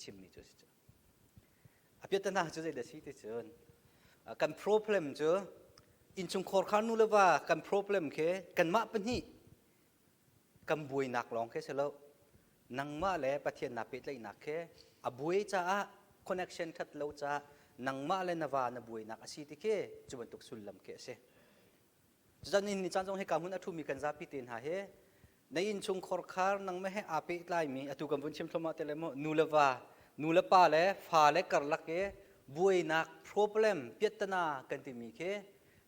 ชิมมีจุดจ้ะอภิตนาจุดเด็ดสิที่จุดกัน problem จุดอินชุงขอขานุเลว่ากัน problem เคกันมาเป็นนี่กันบุยนักลองเคสแล้วนังมาเลยประเทศนับเป็นเลยนักเคบุยจ้า connection ทัดเลวจ้านังมาเลยนว่านับบุยนักอาศัยที่เคจุบันตุกสุลลัมเคสจันนี่จันจงให้การหุ่นอัตุมีกันจับพิธีนหาเหในอินชุงขอขานังไม่ให้อาเปิดไลมีอัตุกันวันชิมทมาเตลโมนูเลว่านูเลป้าเลยฟ้าเลยกระลักเคบุยนัก problem เปียตนากันที่มีเค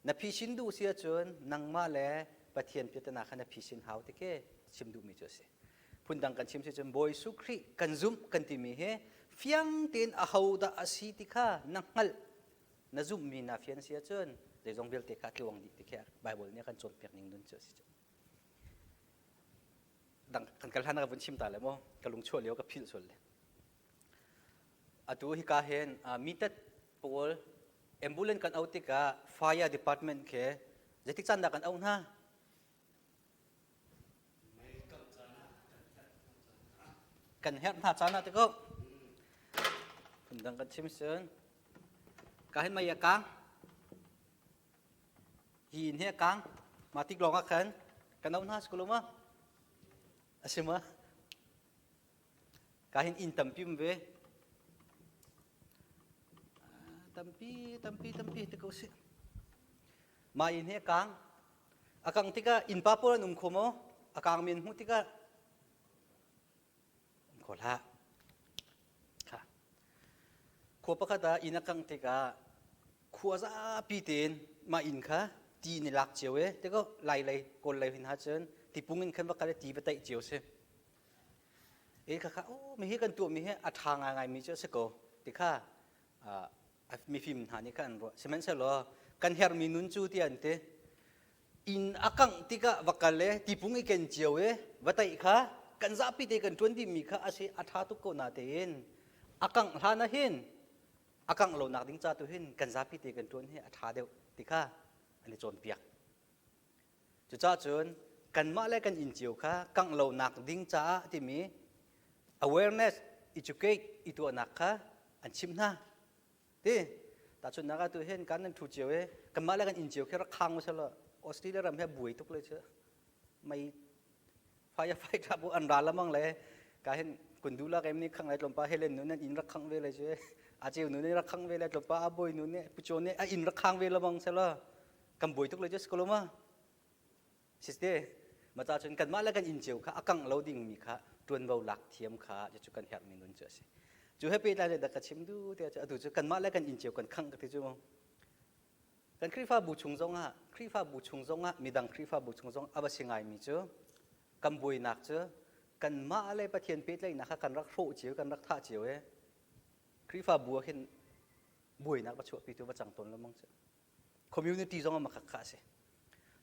นับพิชินดูเสียจนนังมาเลยประเทศเปียตนาขันนับพิชินหาวที่เคชิมดูมีจุดเสียพุ่นดังกันชิมเสียจนบอยสุครีกันซุมกันที่มีเหฟียงเต็นอาหาวดาอาศิติค่ะนังฮัลนัซุมมีนาฟียนเสียจนเดี๋ยวจงเบลเตะที่วังดีที่แค่ไบเบิลเนี่ยกันจนเปียกนิ่งนุ่นเจอสิดังกันกันท่านกับวันชิมตาเลยมั้งกันลงช่วยเลี้ยวกับพิลส่วนเลยอะตัวฮิกาเห็นมีแต่ปวลแอมบูเลนกันเอาติกาไฟร์ดีพาร์ตเมนต์เคจะติดจันดักกันเอาหน้ากันเห็นหน้าจานาติก็พุ่นดังกันชิมเสียนการเห็นไม่ยากางหินเฮียกังมาติกลองกันกันเอาหน้าสกุลมาอาชิมาการเห็นอินตัมพิมเวตัมพีติกอุสิมาอินเฮียกังอากังติกาอินปาปูรันุ่มขโมอากังมีนหูติกาขอละค่ะขวบปะกะตาอินอากังติกาขวบซาปีเตนมาอินค่ะตีนี่ลักเจียวแต่ก็ไล่กดไล่หินหาเชิญที่ปุ่งเงินขึ้นว่ากันตีไปไต่เจียวเสียค่ะโอ้มีให้กันตัวมีให้อัฐางไงมีเจ้าสกอติค่ะมีฟิล์มหานี่กันรู้ใช่ไหมใช่หรอกันเฮอร์มีนุนจูที่อันเตอินอากังติกะวักกันเลยที่ปุ่งเงินเจียวว่าไต่ค่ะกันจะพิเตกัน20มีค่ะอาศัยอัฐาตุกคนนาเตนอากังหานะเห็นอากังเราหนักดิ้งจ้าตัวเห็นกันจะพิเตกัน20ให้อัฐาเดียวติค่ะอันนี้โจนเปียกจุดจ้าจนกันมาเลยกันอินจิวค่ะกังเราหนักดิ้งจ้าที่มี awareness educate อีตัวหนักค่ะอันชิมนะที่แต่จนนักตัวเห็นกันนั่งถูเจียวกันมาเลยกันอินจิวแค่รักขังไม่ใช่หรอออสเตรเลียรำแค่บุยทุกเลยเชื่อไม่ไฟครับอันร้านละมั่งเลยการเห็นคนดูแลกันนี่ขังไรลมป้าเฮเลนนู้นอินรักขังเวเลยเชื่ออาเจียวนู้นรักขังเวเลยลมป้าอาบุยนู้นปุจโจนี่อินรักขังเวละมั่งใช่หรอกันบุยทุกเลยจะสกุลมาสิสเดมาจากจนกันมาแล้วกันอินเจียวค่ะอากังเราดิ่งมีค่ะตวนเบาหลักเทียมค่ะจะจุกันเหียมีนุนเจอสิจู่ให้ไปได้เลยดักชิมดูเดี๋ยวจะดูจุกันมาแล้วกันอินเจียวกันขังกันที่จู่กันครีฟ้าบูชงจงอ่ะครีฟ้าบูชงจงอ่ะมีดังครีฟ้าบูชงจงอาบสิงไงมีเจอกันบุยนักเจอกันมาอะไรประเทศเพชรเลยนะคะกันรักโรเจียวกันรักท่าเจียวครีฟ้าบัวเห็นบุยนักประชดปีตัวประจังตนแล้วมั้งเจอcommunity จงมาขัดขาสิ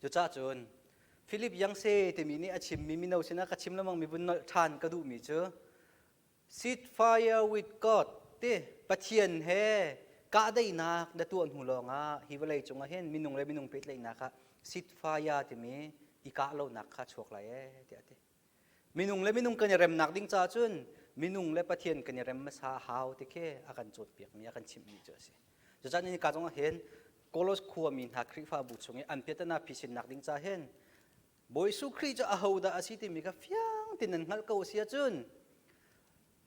จุดจ้าจนฟิลิปยังเซ่แต่มีนี่อาชิมมีนเอาชนะกัชิมแล้วมั้งมีบุญทานกระดูมีเจอ sit fire with God เต้ปะเทียนเฮกะได้นักดัตัวหัวลงอ่ะฮิวเลยจงเห็นมีนุ่งเลยมีนุ่งเป็ดเลยนะคะ sit fire ที่มีอีกะเราหนักค่ะชวกเลยเต้มีนุ่งเลยมีนุ่งกันยเรมหนักดิ้งจ้าจนมีนุ่งเลยปะเทียนกันยเรมมาสาหาวที่แค่อาการจดเปียกมีอาการชิมมีเจอสิจุดจ้านี่การจงเห็นโคลสขัวมินหักครีฟ้าบุชงอันเปียตนาพิชินนักดิ้งจ้าเห็นบอยสุครีจะอาหาวดาอาศิติมีกับฟียงตินันหัลเกาเสียจุน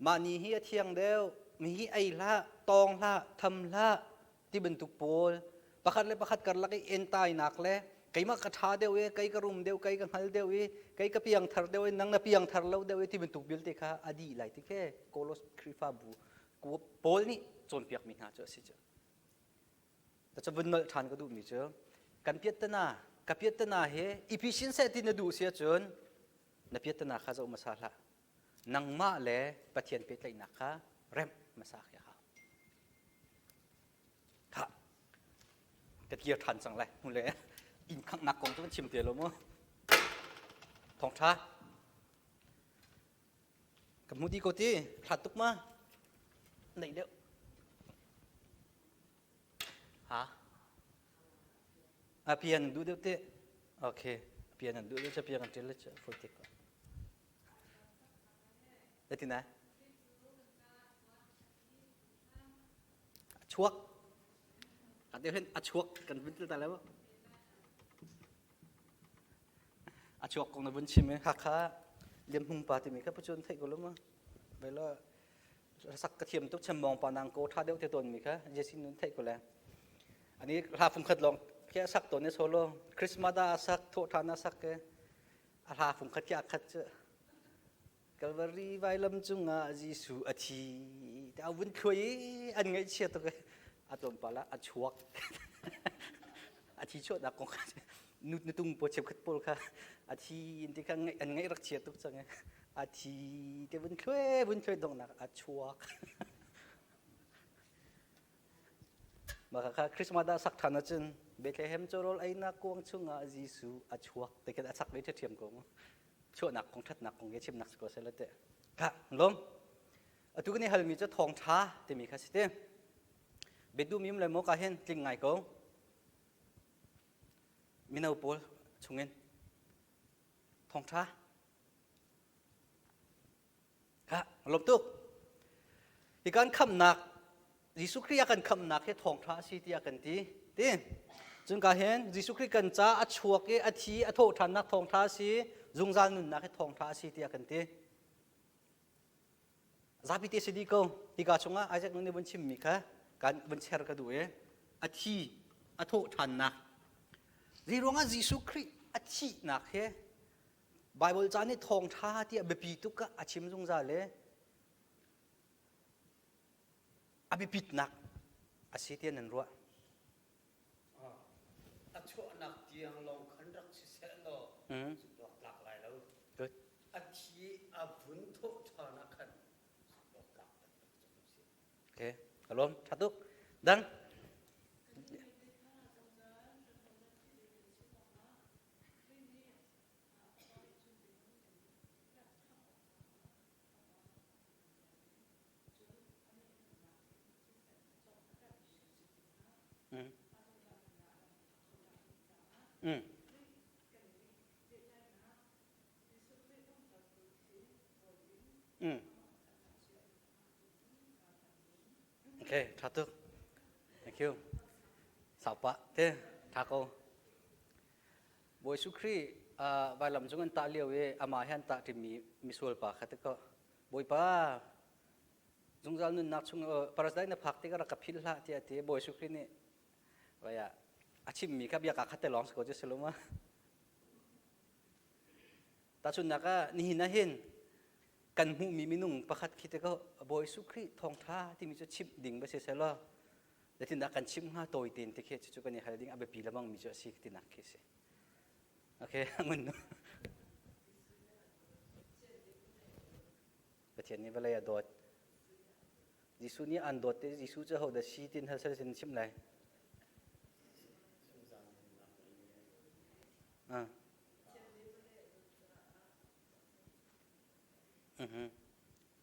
มานีเฮียเทียงเดียวมีฮีไอละตองละทำละที่บรรทุกโพลประคัดเลยประคัดกันละไอเอ็นตายหนักเลยไก่มากระทาเดียวไก่กระรุมเดียวไก่กังหัลเดียวไก่กระเปียงทาร์เดียวนังนับเปียงทาร์เล่าเดียวที่บรรทุกบิลติค่ะอดีไหลที่แค่โคลสครีฟ้าบุกูโพลนี่จนเปียกมีหาเจอสิเจอแต่จะวันนั้นทานก็ดูมีเจอกันเปียตนากับเปียตนาเฮอีพิชินเซตินดูเสียจนนับเปียตนาข้าจะอุมาสาละนังมาเล่ปะเทียนเปียตเลยนักค่ะเร็มมาสักยาค่ะกระเทียมทันสังเลยหุ่นเลยอินข้างนักกองต้องชิมเตียลมั้งทองท้ากับมูดีโกตีขัดตุกมาไหนเดียวฮะเพียงดูเดี๋ยวเตะโอเคเพียงดูเดี๋ยวจะเพียงกันเจริญจะฝึกติดก่อนได้ที่ไหน ชวกอันเดียวเห็นชวกกันเป็นตัวแล้วชวกของนบุญชิมหักขาเลี้ยมหุงปาติมีครับประจุนไทยก็รู้มั้งเวลาสักกระเทียมตุกชมมองปานังโกท่าเดียวเทตนมีครับเยสินุนไทยก็แล้วอันนี้ราฟุงขัดลองแค่สักตัวนี้โซโล่คริสต์มาสสักโทษทานาสักแกราฟุงขัดยากขัดเจกัลวารีไวลำจุงอาจิสุอาทีแต่เอาวุ่นคุยอันไงเชื่อตัวแกอาตมปาละอาชวกอาทีชวดนักของข้านุตุงปวดเจ็บขัดปวดค่ะอาทีอินที่ข้างอันไงรักเชียตุกจังไงอาทีเดี๋ยววุ่นคุยตรงนักอาชวกมาค่ะคริสต์มาสสักฐานจันเบธเลเฮมจอรอลไอนักกวงจุงอาจิสุอาชวกแต่ก็สักไม่เทียมกันช่วนักของทัดนักของเยชิมนักสกอเซลเตะค่ะล้มทุกนี้ฮัลมีจะทองช้าแต่มีข้าศึกเบดูมิมเลยโมกาเห็นจริงไงก็มินาอุปลชงเงินทองช้าค่ะล้มตุกอีกการคำนักยิสุคริยกันคำนักให้ทองช้าสิที่กันทีจึงการเห็นยิสุคริกันจ้าอัชวกอัฐิอัฐโททันนักทองช้าสิจุงจานนุนนักให้ทองท้าสิที่กันทีซาบิเตสิดีก็ที่กาชงอ่ะอาจจะนุ่นในบนชิมมิค่ะการบนเชร์กันด้วยอัฐิอัฐโททันนักรีรวงอ่ะยิสุคริอัฐินักเฮไบเบิลจานนี่ทองท้าที่อบิปิตุกะอาชิมจุงจานเลยอบิปิตนักอาศิที่นั่นรัวอัชวนักที่ยังลงขันรักสิเซลโลหลักหลายแล้วอัฐิอาบุญโทษานักขันโอเคอารมณ์ชัดตุกดังโอเคชัดตุก thank you สาวปะเต้ทักโอโบยสุครีใบลำจงกันตาเลียวอามาเห็นตาที่มีส่วนปากแต่ก็โบยป้าจงจานุนนักชงปราศได้ในพักที่ก็รักพิลละที่โบยสุครีนี่ว่าอาชีพมีครับอยากขัดแต่ลองสกอจะสรุปว่าตาชุนนักนี่นะเห็นกันหูมีนุ่งประคัดคิดก็โบยสุครีทองท้าที่มีจะชิบดิ่งไปเสียแล้วแต่ที่นักกันชิมห้าตัวตีนที่เขียนจุกันนี่หาดิ่งอาเบปีละมั่งมีจะสิที่นักเขียนโอเคเงินประเทศนี้เวลาโดดยิสุนี่อันโดดแต่ยิสุจะเขาเดชีตินเขาเสด็จชิมไร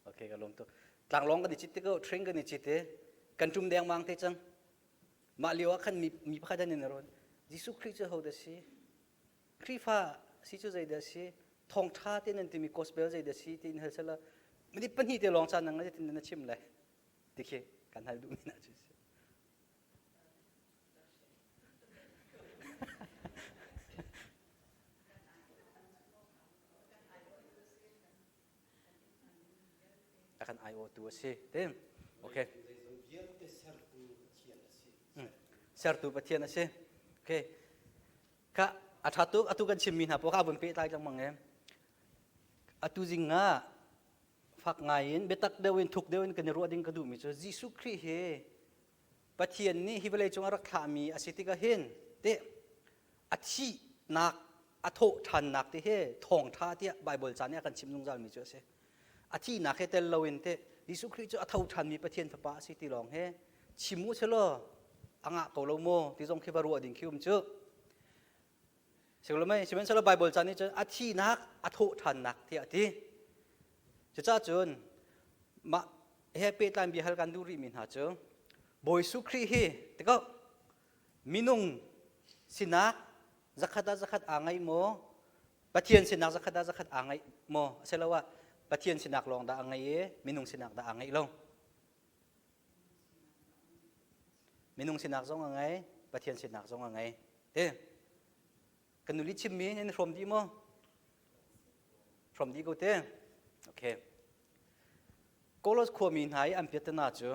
โอเคก็ลงตัวกลางร้องกันดิจิตก็เทรนกันดิจิตกันจุ่มแดงมังเทจังมาเลี้ยวขันมีพระดันในรถยิสุคริสต์จะเขาเดชีคริฟ้าสิจุใจเดชีทองท้าที่นั่นที่มีคอสเบลใจเดชีที่นั่นเสร็จแล้วไม่ได้ปัญหาที่ลองจานนั่งเลยที่นั่นชิมเลยที่เขียนกันให้ดูมีน่าจุดakan IO tu sih, tem, okay. Sertu patian sih, okay. Ka atu kan cimin apa kah bumpi tay jang mangem. Atu jinga fak ngain betak dewin thuk dewin kan ru ading kadu mi so Jisu Kri he. Patian ni hibalai chung arak khami asitika hin. Te achi nak atho than nak te he thong tha tia Bible chan ya kan chim nung jal mi so se. Achi nak he tel lawin te Jisu Kri chu atho than mi pathian thapa si ti long he chimu chelo anga ko lo mo ti jong khibaru ading khium chu sebelum mai semen selo Bible chan ni chu achi nak atho than nak ti ati chu cha chun ma he pe tan bi hal kan du ri min ha chu boy su Kri he te ko minung sinak zakat angai mo pathian sinak zakat angai mo selawa pathian sinak long da angai minung sinak da angai long มินุงสินักจงอะไรปะเทียนสินักจงอะไรเด้กันนุลิชิมมีนี่พรมดีมั้งพรมดีกูเต้โอเคโกลสขวมินหายอันเปียตนาจู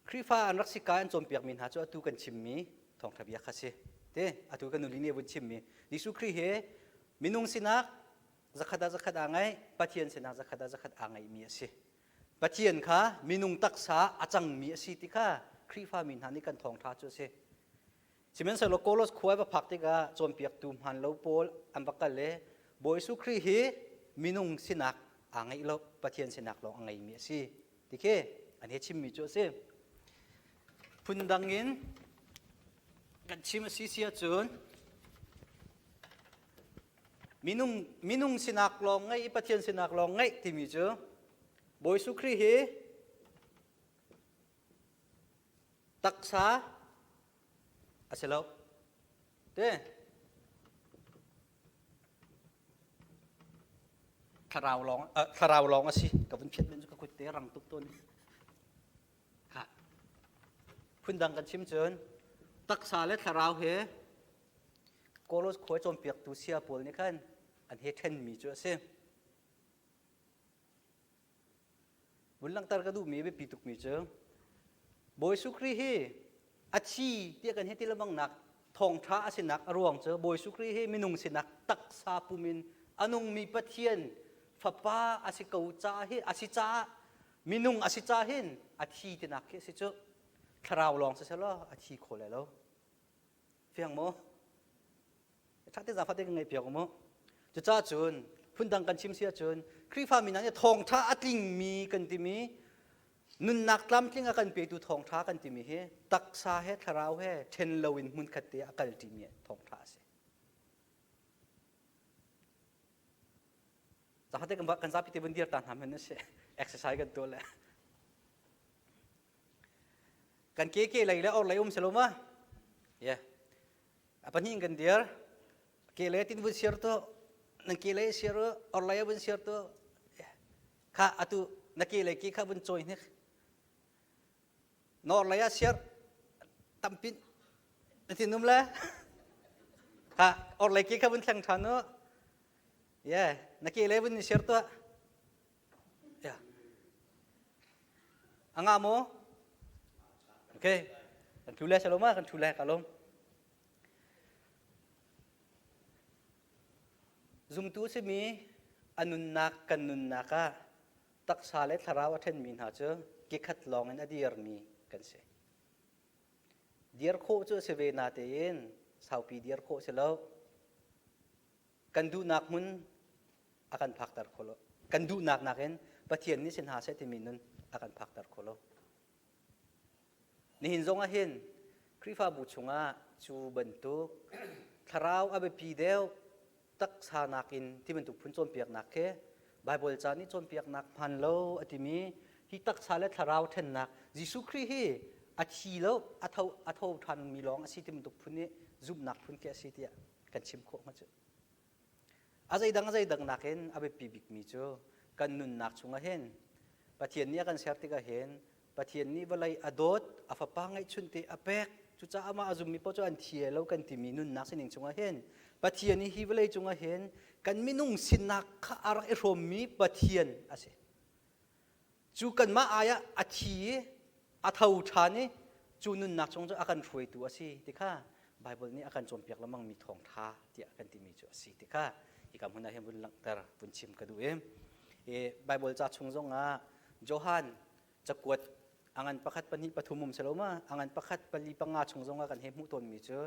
ครีฟ้าอันรักสิกาอันจมเปียกมินหาจูอตุกันชิมมีทองทะเบียคาเซเต้อตุกันนุลิเนี่ยบุญชิมมีดิสุครีเฮมินุงสินักจะขัดอะไรปะเทียนสินักจะขัดอะไรมีสิปะเทียนค่ะมินุงตักษาอาจังมีสิติค่ะครีฟ้ามินหานี่กันทองท้าจูเซชิมันสโลโกลสขวายพักติกาจมเปียกตุมหันโลโปลอันบักกัลเล่บอยสุครีเฮมินุงสินักอะไรโลปะเทียนสินักโลอะไรมีสิติเคอันนี้ชิมมีจูเซพุนดังอินกันชิมสิเสียจูนมินุงสินักโลไงปะเทียนสินักโลไงที่มีจูบอยสุครีเฮตักษาอาเซลเด้ทาราวลองสิกับเป็นเพียรเป็นจุกคุยเตะรังตุกต้นค่ะคุณดังกันชิมเจินตักษาและทาราวเฮโกลสขวยจมเปียกตูเซียปวลนี่ขันอันเฮเทนมีจ้ะเซบุญลังตารกระดูมีไปปีตุกมีเจ้าบอยสุครีเฮอาชีเตียกันเฮติละบังนักทองท้าสินักอรวงเจอบอยสุครีเฮมินุงสินักตักซาปุมินอนุงมีปะเทียนฟ้าป้าอาศิเกาจ้าเฮอาศิจ้ามินุงอาศิจ้าเฮนอาชีตินักเฮสิเจ้าคราวลองเสร็จแล้วอาชีโคเลยแล้วเฟียงโมชักที่จะฟัดได้ยังไงเปียกโมจะจ้าจุนพุ่นดังกันชิมเสียจุนครีฟ้ามินันเนี่ยทองท้าอัดลิงมีกันติมีนุนนักลำทิ้งกันเปียดูทองท้ากันติมีเฮตักซาเฮทราวเฮเทนลวินมุนขัดเตะกันติมีทองท้าเสจะหาได้กันซับพิธีบันเดียร์ตันทำให้นั่นเสเอ็กซ์ไซส์กันตัวเลยกันเก๋ๆอะไรแล้วเอาอะไรสโลมาเย่apa ni kan dia kele tin bun share to nang kele share online bun share to kha atu nakele ki kha bun choi ne no online share tampin tin num la kha online ki kha bun thang than no ya nakele bun share to ya angamo okay kan thule saloma kan thule kalom zoom tu se mi anun nak kanun naka tak sale tharawa then min ha chu ki khat long an adir mi kan se dir kho chu se ve na te in sau pi dir kho se lo kan du nak mun akan phak tar kholo kan du nak naken pathian ni sin ha se te min nun akan phak tar kholo ni hin zonga hin krifa bu chunga chu bantu tharaw abe pi deuตักสานักินที่มันถูกพุ่นโจมเปียกนักแค่ไบเบิลจานี่โจมเปียกนักพันโลอติมีที่ตักสาและทาราวเทนนักยิสุครีฮีอาชีโลอัทาวทันมีร้องอาชีที่มันถูกพุ่นนี่จุบนักพุ่นแก่อาชีที่กันชิมโคมาเจออาใจดังนักเห็นอาเบปีบิกมีเจอกันนุนนักชงเห็นปะเทียนนี้กันเสียติกเห็นปะเทียนนี้เวลาอดดอาฟปังไอชุนติอาเปกจุจ้าอามาอาจุมีพ่อจอันเทียแล้วกันที่มีนุนนักสิ่งชงเห็นปะเทียนนี้ฮิวเลยจงเห็นกันมินุงสินักข้าอารักเอรมีปะเทียนอาเซจูกันมาอายะอาชีอาทาวชานี่จูนุนนักจงจะอาการรวยตัวสิที่ข้าไบเบิลนี้อาการจมเปียกแล้วมั่งมีทองท้าที่อาการที่มีจุสิที่ข้าอีกคำพูดนั้นเห็นบุญหลังตาบุญชิมกระดูไบเบิลจะชงจงโจฮันจะกวดอังปักขัดปนิปฐุมมุมเสลมาอังปักขัดปลีปังอาชงจงกันเห็นมุตนมีเจอ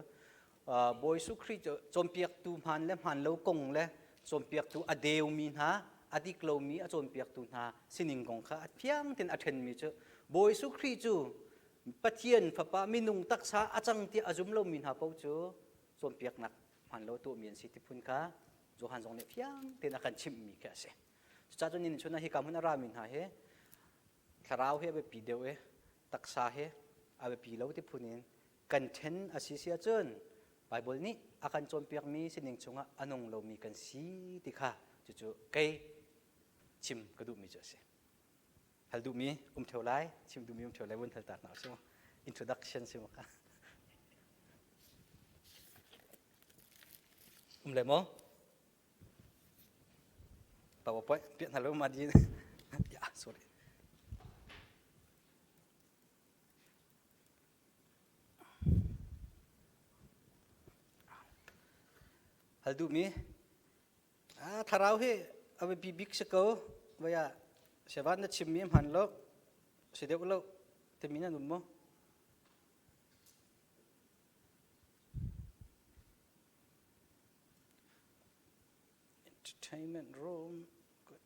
บอยสุครีจมเปียกตูมันและมันเลวกงและจมเปียกตูอเดวมีนะอดีกลมีจมเปียกตูนะสินิงกงค่ะเพียงเต็นอัฐนมีเจอบอยสุครีจูปะเทียนฟ้าป้ามินุงตักษาอาจังที่อาจุมเลวมีนะเป้าจูจมเปียกนักมันเลวตัวมีนสิทิพุนค่ะจูฮันจงเนี่ยเพียงเต็นอาการชิมมีแค่เสจ้าจนินชนะฮิกามุนรามินหาเฮคาราวเฮไปปีเดียวตักษาเฮอาไปปีเลวที่พุนินกันเทนอาศิเซียจนไบเบิลนี้อาการโจมเปียกมีสิ่งชงอันงเรามีกันสีติค่ะจู่ๆไกชิมกระดูมีเจอสิฮัลดูมีเทวไลชิมดูมีเทวไลวันทัลตัดหนาวใช่ไหม introduction si maka le mo PowerPoint pian halu madi ya sorry hal du mi tharau he abe bibik seko baya sevan na chimmi han lo sidek lo temina nummo entertainment room good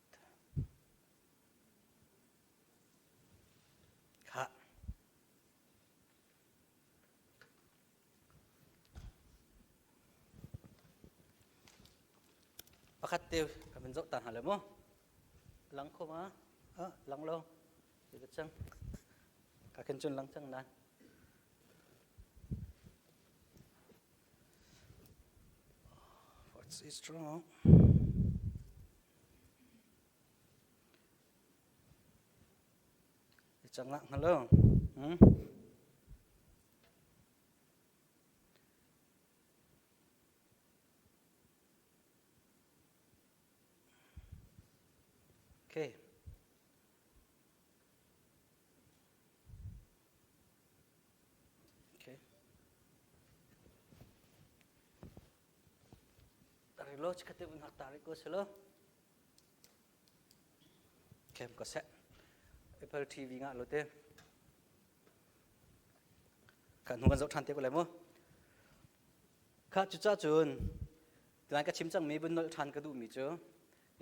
ha pakat te kamen zo tan hale mo lang ko ma lang lo được chăng cả kênh chun lang chăng nan what's is wrong chẳng lặng hello okay lo chikate un hatari ko selo kem ko set Apple TV nga lo te kan hungan zo than te ko le mo kha chu cha chun tlan ka chim chang me bun nol than ka du mi chu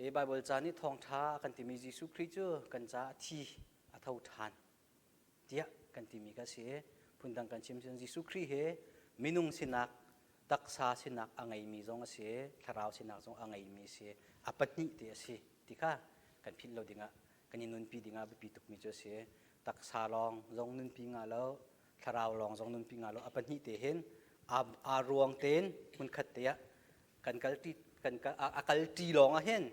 e bible cha ni thong tha kan ti mi jisu christ chu kan cha thi a thau than tia kan ti mi ka se phundang kan chim chang jisu christ he minung sinak taksa sinak angai mi zong ase tharau sinak zong angai mi se apatni te ase tika kan phil lo dinga kanin nun pi dinga bi tuk mi cho se taksa long zong nun pi nga lo tharau long zong nun pi nga lo apatni te hen a ruang ten mun khat te ya kan ka akal ti long a hen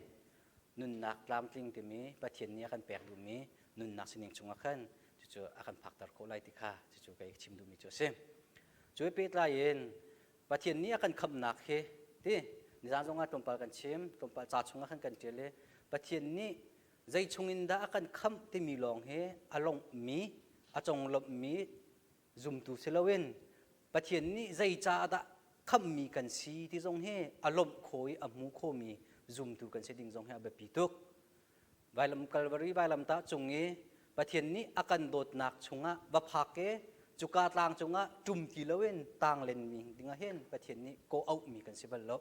nun nak lam tling te mi pathian nia kan pek du mi nun nak sining chunga khan chu akan phaktar ko lai tika chu kai chim du mi cho se chu pe tla yen pathian ni akan kham nak he ti nizang zonga tompal kan chim tompal cha chunga khan kan tele pathian ni zai chungin da akan kham ti mi long he along mi achong lop mi zum tu selawen pathian ni zai cha da kham mi kan si ti zong he alom khoi amu kho mi zum tu kan se ding zong he ba pituk vailam kalvari vailam ta chungi pathian ni akan dot nak chunga ba phake chuka tlang chunga tum ki lowen tang len mi dinga hen pathian ni ko au mi kan sibal lo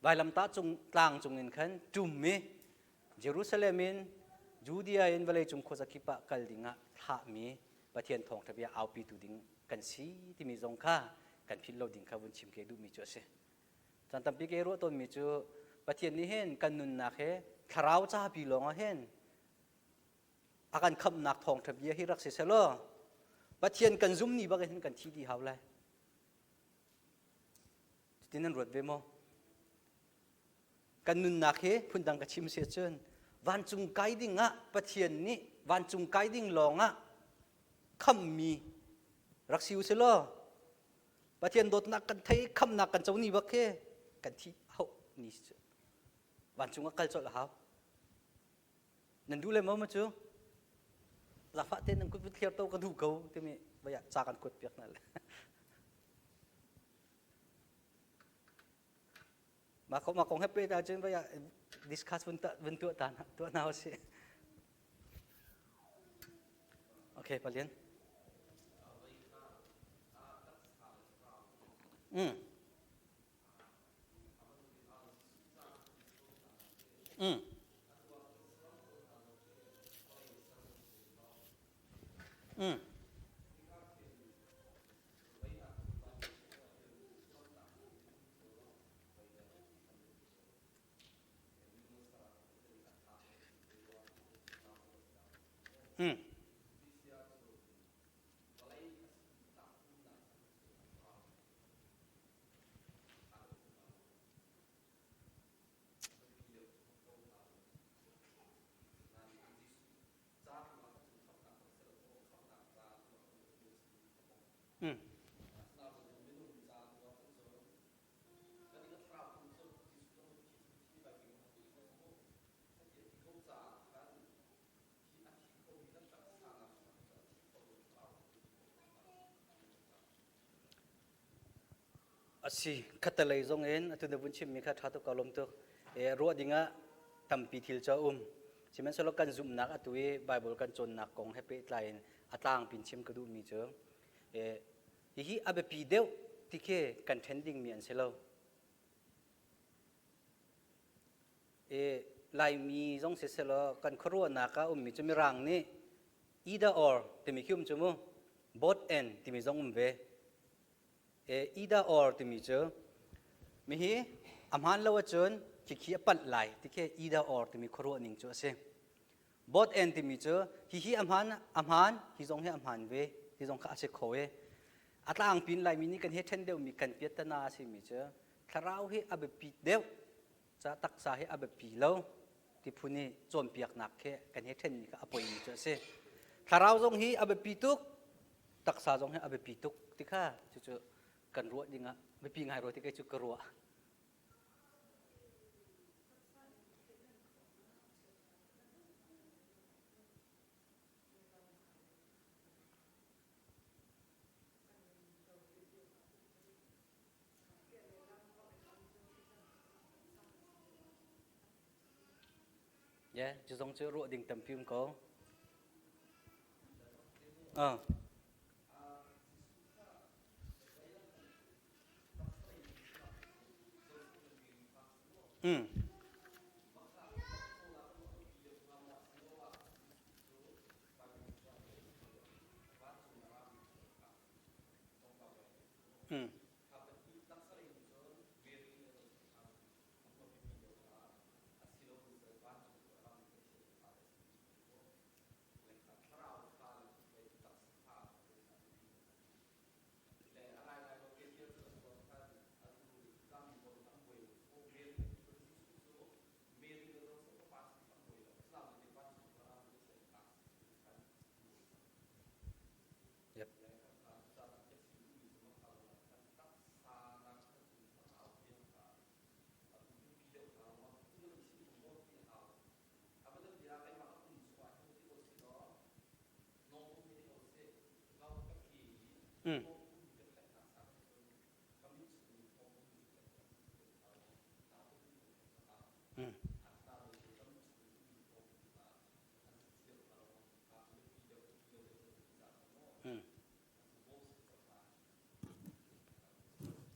vailam ta chung tlang chungin khan tum mi Jerusalemin Judea in valley chung khoza kipa kal dinga tha mi pathian thong thabia au pi tu ding kan si ti mi zong kha kan phil lo ding kha bun chim ke du mi cho se chan tam pi ke ro ton mi chu pathian ni hen kan nun na khe tharau cha pi long a hen akan kham nak thong thabia hi rak se selo pathian kan zum ni ba kan thi di haw lai tinan rot ve mo kan nun na khe phundang ka chim se chun van chung kai ding nga pathian ni van chung kai ding longa kham mi rak siu se lo pathian dot nak kan thei kham nak kan chau ni ba khe kan thi ho ni van chung kal chol haw nan du le mo ma chu la fa ten nang kut thiar to ka du ko te mi ba ya cha kan kut piak na le ma kong happy ta chen ba ya discuss bun tu ta tu na se okay palian asi khatalai zong en atu na bunchim mi kha thatu kalom to ro dinga tampi thil cha chimen solo kan zum nak atui bible kan chon nak kong happy line atang pin chim kadu mi cho hi abe pi deu tike contending mi an selo lai mi zong se selo kan khro na ka mi chumi rang ni either or timi khum chumu both and timi zong ve either or timi cho mi hi amhan lo chon ki pat lai tike either or timi khro ning cho se both and timi cho hi amhan hi zong he amhan ve hi zong kha se khoe atang pin lai mi ni kan he then deu mi kan piatana si mi cho tharau he abe pi deu cha taksa he abe pi lo ti phuni chom piak nak khe kan he then mi ka apoi mi cho se tharau zong hi abe pi tuk taksa zong he abe pi tuk ti kha chu kan ruwa dinga be pi ngai ro ti ke chu ka ruwa chu zong chu ruwa ding tam phim ko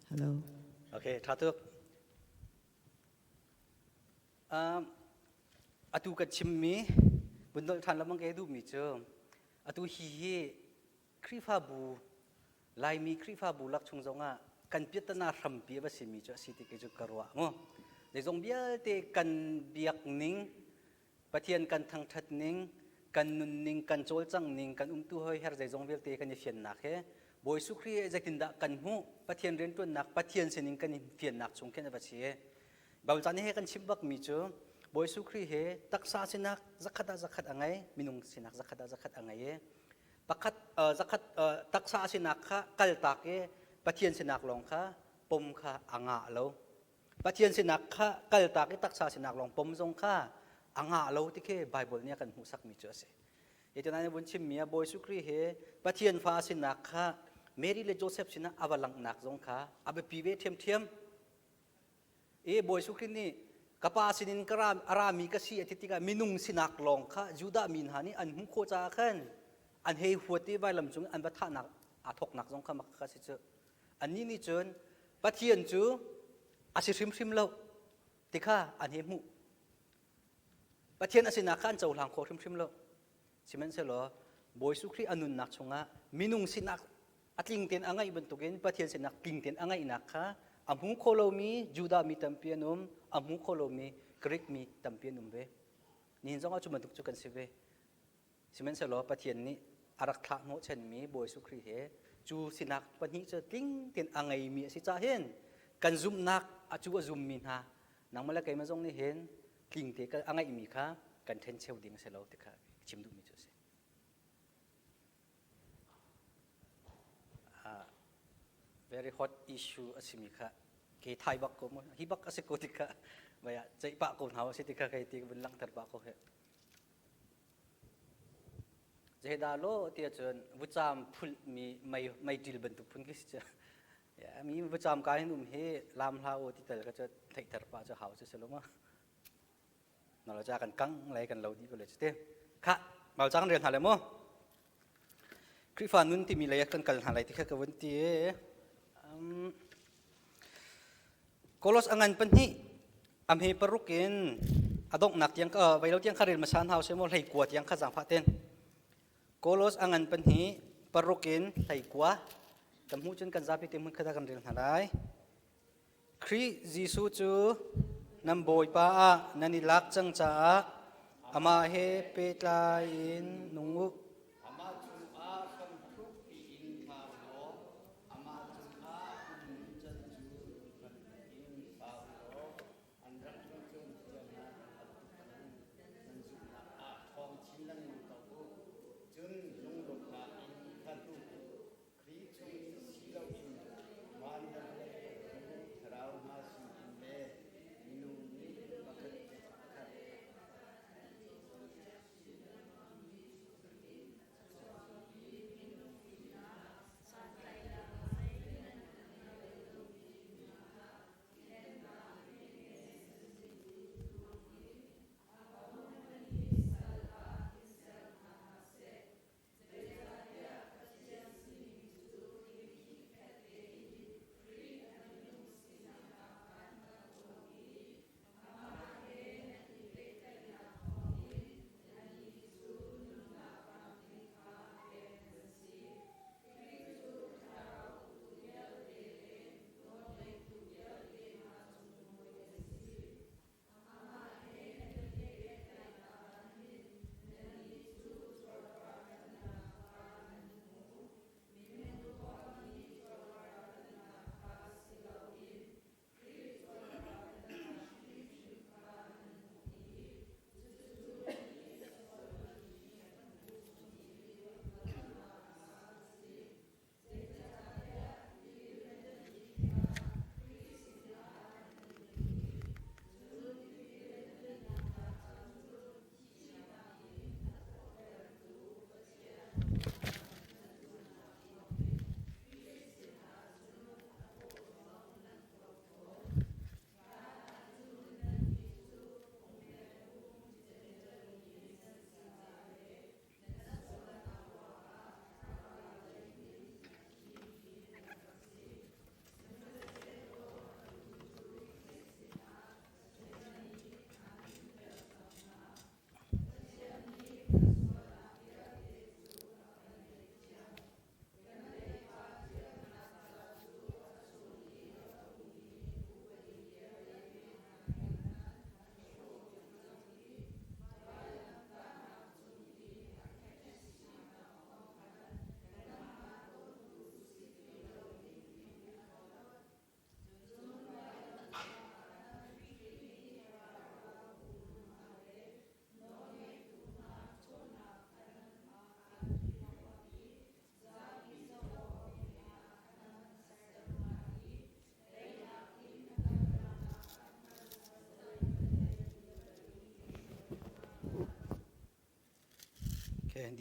Hello. Okay, thatu atu ka chimmi bundol than lamang ke du mi cho atu hi khrifa bu lai mi khrifa bu lak chung zonga kan piatana ram pi ba simi cho siti ke ju karwa mo le zong bia te kan biak ning pathian kan thang that ning kan nun ning kan chol chang ning kan tu hoi her zai zong bel te kan fian nak he boi su khri jakinda kan hu pathian ren tu nak pathian sening kan fian nak chung ken ba chi baul chani he kan chimbak mi cho boi su khri he taksa sinak zakhat angai minung sinak zakhat angai pakhat zakhat taksa sinak kha kal tak e pathian sinak long kha pom kha anga lo pathian sinak kha kal tak e taksa sinak long pom zong kha anga lo ti ke bible nia kan hu sak mi cho se ito na bun chim mia boi su khri he pathian fa sinak kha Mary le Joseph sina awalang nak zong kha abe piwe thiam boi su khri ni kapa sinin karam arami ka si atitika minung sinak long kha juda min hani an hum kho cha khan an hei huati vai lam chung an ba tha nak athok nak zong kha mak kha si chu an ni chon pathian chu asi hrim lo tikha an he mu pathian asina khan chaw lang kho hrim lo simen se lo boi su khri anun nak chunga minung sinak atling ten angai bentugen pathian sinak ting ten angai nak kha amhu kholomi juda mi tampianum amhu kholomi greek mi tampianum ve nin zonga chu mantuk chu kan sive simen se lo pathian ni arak thla ngo chen mi boi su khri he chu sinak pani cha ting ten angai mi si cha hen kan zum nak achu zum min ha nangmala kai ma zong ni hen ting te ka angai mi kha kan then cheu ding se lo te kha chimdu mi chu se very hot issue asimika ke thai bak ko mo hibak asiko tika baya chai pa ko haw si tika kai ti bun lang tar ba ko he je da lo ti chon vucham phul mi mai dil ban tu phun ki cha ya mi vucham ka hin he lam hla o ti tel ka cha thai tar pa cha haw cha seloma na lo cha kan kang lai kan lo di ko le te kha bao chang rian ha le moคริฟานุนที่มีระยะกันกันหาอะไรที่แค่กวนตีโคลอสอังันปัญหิอเมปรุกินอดงหนักยังก็ไปแล้วยังคาริลมาชานเฮาเชมอลไหกวดยังข้าจังพะเต้นโคลอสอังันปัญหิปรุกินไหกวดจำหูจนกันซาพิเตมันขดากันเรียนหาไรคริจิสูจูนำโบยป้านันนิลักจังจ้าอามาเฮเปตลาอินนุงุ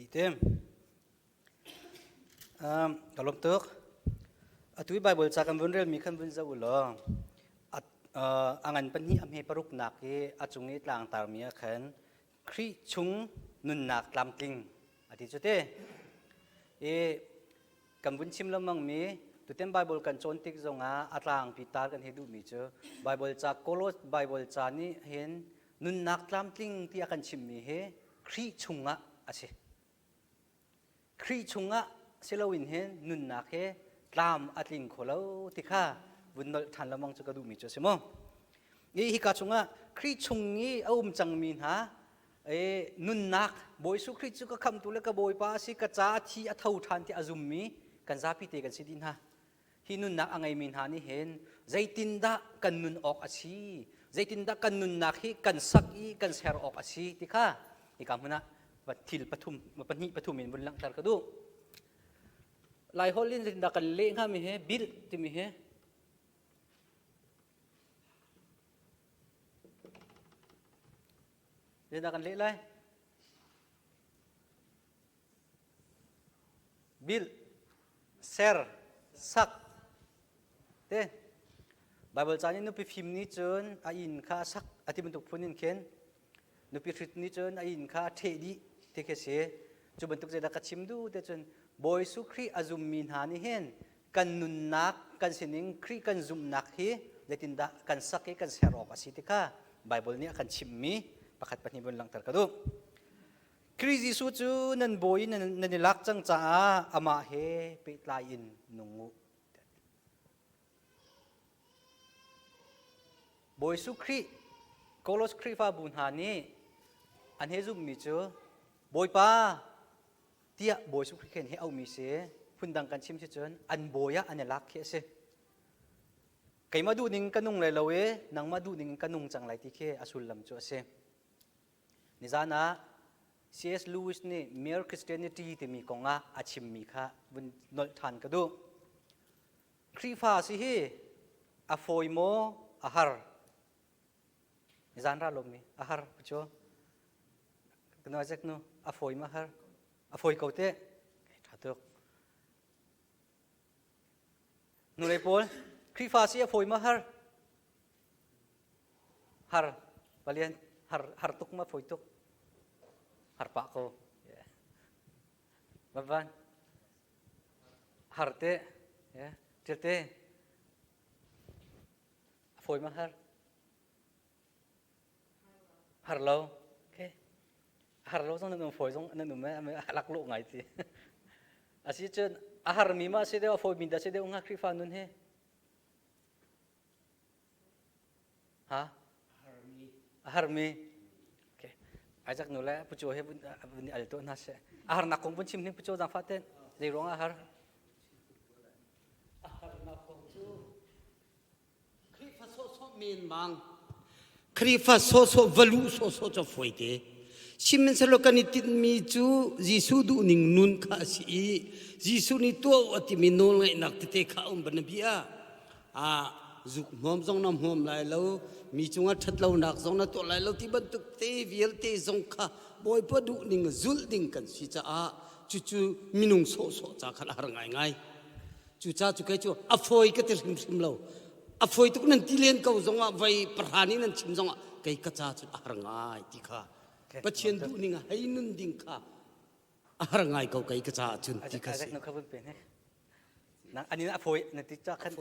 ดีเต็มกลมตึกตุยไบเบิลจากกันวันเรียนมีขั้นวันจะอุลอังันปัญหาอเมปรุกนักที่จุงนี้ต่างตามีขันคริชุงนุนนักลำติงอธิจุดกันวันชิมละมังมีตุเต็มไบเบิลกันโจนติกจงอาต่างพิตากันให้ดูมีเจอไบเบิลจากโคโลสไบเบิลจานี่เห็นนุนนักลำติงที่อากันชิมมีเหคริชุงอาเชคริชุงเซลวินเห็นนุนนักเหตามอัดลิงโคลติค่ะบุญนทันละมังจะกระดูมีเจอใช่ไหมยี่ฮิกาชุงคริชุงนี้เอาจังมีนฮะนุนนักบอยสุคริจุกคำตุเลกบอยป้าสิกจ้าที่อัฐอุทานที่อาจุมมีกันซาพิเตกันสิดินฮะฮินุนนักอังไงมีนฮานี่เห็นใจตินดากันนุนออกอาชีใจตินดากันนุนนักฮิกันสักอีกันเสรออกอาชีติค่ะฮิกามุนะวัดทิลปฐุมวัดปนิปฐุมินบุญลังตารกระดู ลายฮอลลินสิดักกันเล่งข้ามีเฮบิลที่มีเฮสิดักกันเล่เลยบิลเซอร์ซักเต้ไบเบิลจานี่นุปิฟิมนี่จนอินข้าซักอธิบันตุกพูนินเข็นนุปิคริตนี่จนอินข้าเทดีเทเคเสจุบันตุกเจดักชิมดูแต่จนบอยสุครีอาจุมมินหานี่เห็นกันนุนนักกันสินิงครีกันจุมนักฮีเลตินดากันสักฮีกันเสรอกสิติก้าไบเบิลนี่กันชิมมีประคัดปนิบุญลังตรกระดูคริสิสุจูนันบอยนันนิลักจังจ้าอามาเฮไปลายอินนุงูบอยสุครีโคลสครีฟาบุญหานี่อันเฮจุมมิจูบอยป้าเตี้ยบอยสุครีเข็นเฮเอามีเสพุ่นดังกันชิมเชนอันบอยอันเนลักเคเสไก่มาดูนิ่งกันนุ่งเลยละเวนังมาดูนิ่งกันนุ่งจังไรที่เคอสุลลำจัวเสนิจานะ C.S. Lewis นี่ Mere Christianity ที่มีกงอาอาชิมมีค่ะบุญนลทันกันดูครีฟาสิเฮอฟอยโมอาหารนิจานราลมีอาหารพุชโอกันว่าเจ็กนูอฟอยมาหารอฟอยเกาเตะทัดตุกนูเลยพอลครีฟาสิอฟอยมาหารหารบาลีนหารตุกมาฟอยตุกหารปะโคบ้านหารเตะเจเตะฟอยมาหารหารเราโอเคหารเราต้องนั่งฟอยต้องนั่งไม่หลักโลกไงทีอาศัยจนอาหารมีมาเสด็จฟอยมีแต่เสด็จองค์คริฟานุนเฮฮะอาหารมีโอเคอาจากนู้นแหละผู้ช่วยให้บุญอะไรตัวนั้นเสอาหารนักคงบุญชิมนี่ผู้ช่วยจังฟัดเต้นในโรงอาหารนักของจูคริฟาโซโซมีนมังคริฟาโซโซวลูโซโซจะฝอยเตชิมสโลกันนิติมีจูจิสูดูนิงนุนข้าสีจิสูนี่ตัวอติมินโนลไงนักเตะข้าบันบีอาจุกหอมจงน้ำหอมไหลแล้วมีจงอัดทัดเราหนักจงนั้นตัวไหลแล้วที่บันตุกเตวิเอลเตจงข้าบอยพอดูนิงจุลดิงกันสิจ้าจู่มินุงโซโซจ้าขัดหางไงจู่จ้าจู่แค่จู่อฟอยก็เตริมริมเราอฟอยตุกนั้นที่เลี้ยงเขาจงอ่ะไว้ประหานี่นั้นชิมจงอ่ะไก่กระจาจุดหางไงที่ข้าปัจเจียนดูนิงให้นุนดิงข้าหางไงเขาไก่กระจาจุดที่ข้าสินะอันนี้นะฟอยนั่นที่จ้าขัน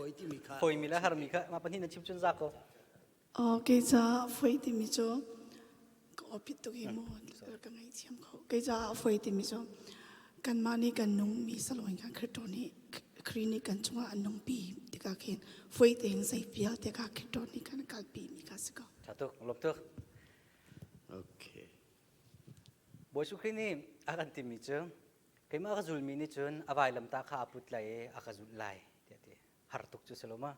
ฟอยมีแล้วหารมีค่ะมาปันที่นั่นชิมจุนซักก็อ๋อเกจ้าฟอยที่มีโจก็ปิดตัวเองหมดแล้วก็ไงเทียมเขาเกจ้าฟอยที่มีโจกันมานี่กันนุ่งมีสลวยกันคริสโตนี่คลินิกกันจังหวะนุ่งปีที่กาเขียนฟอยที่เห็นใส่เปียที่กาคริสโตนี่กันกัลปีมีกาสก็ชัดตุกลบตุกโอเคบอยสุขีนี่อาการที่มีเจ้าใครมาอาจุลมีนี่จนอวัยลำตาข้าพุทธไหลอาจุลไหลเดี๋ยวหาตุกจุสโลมา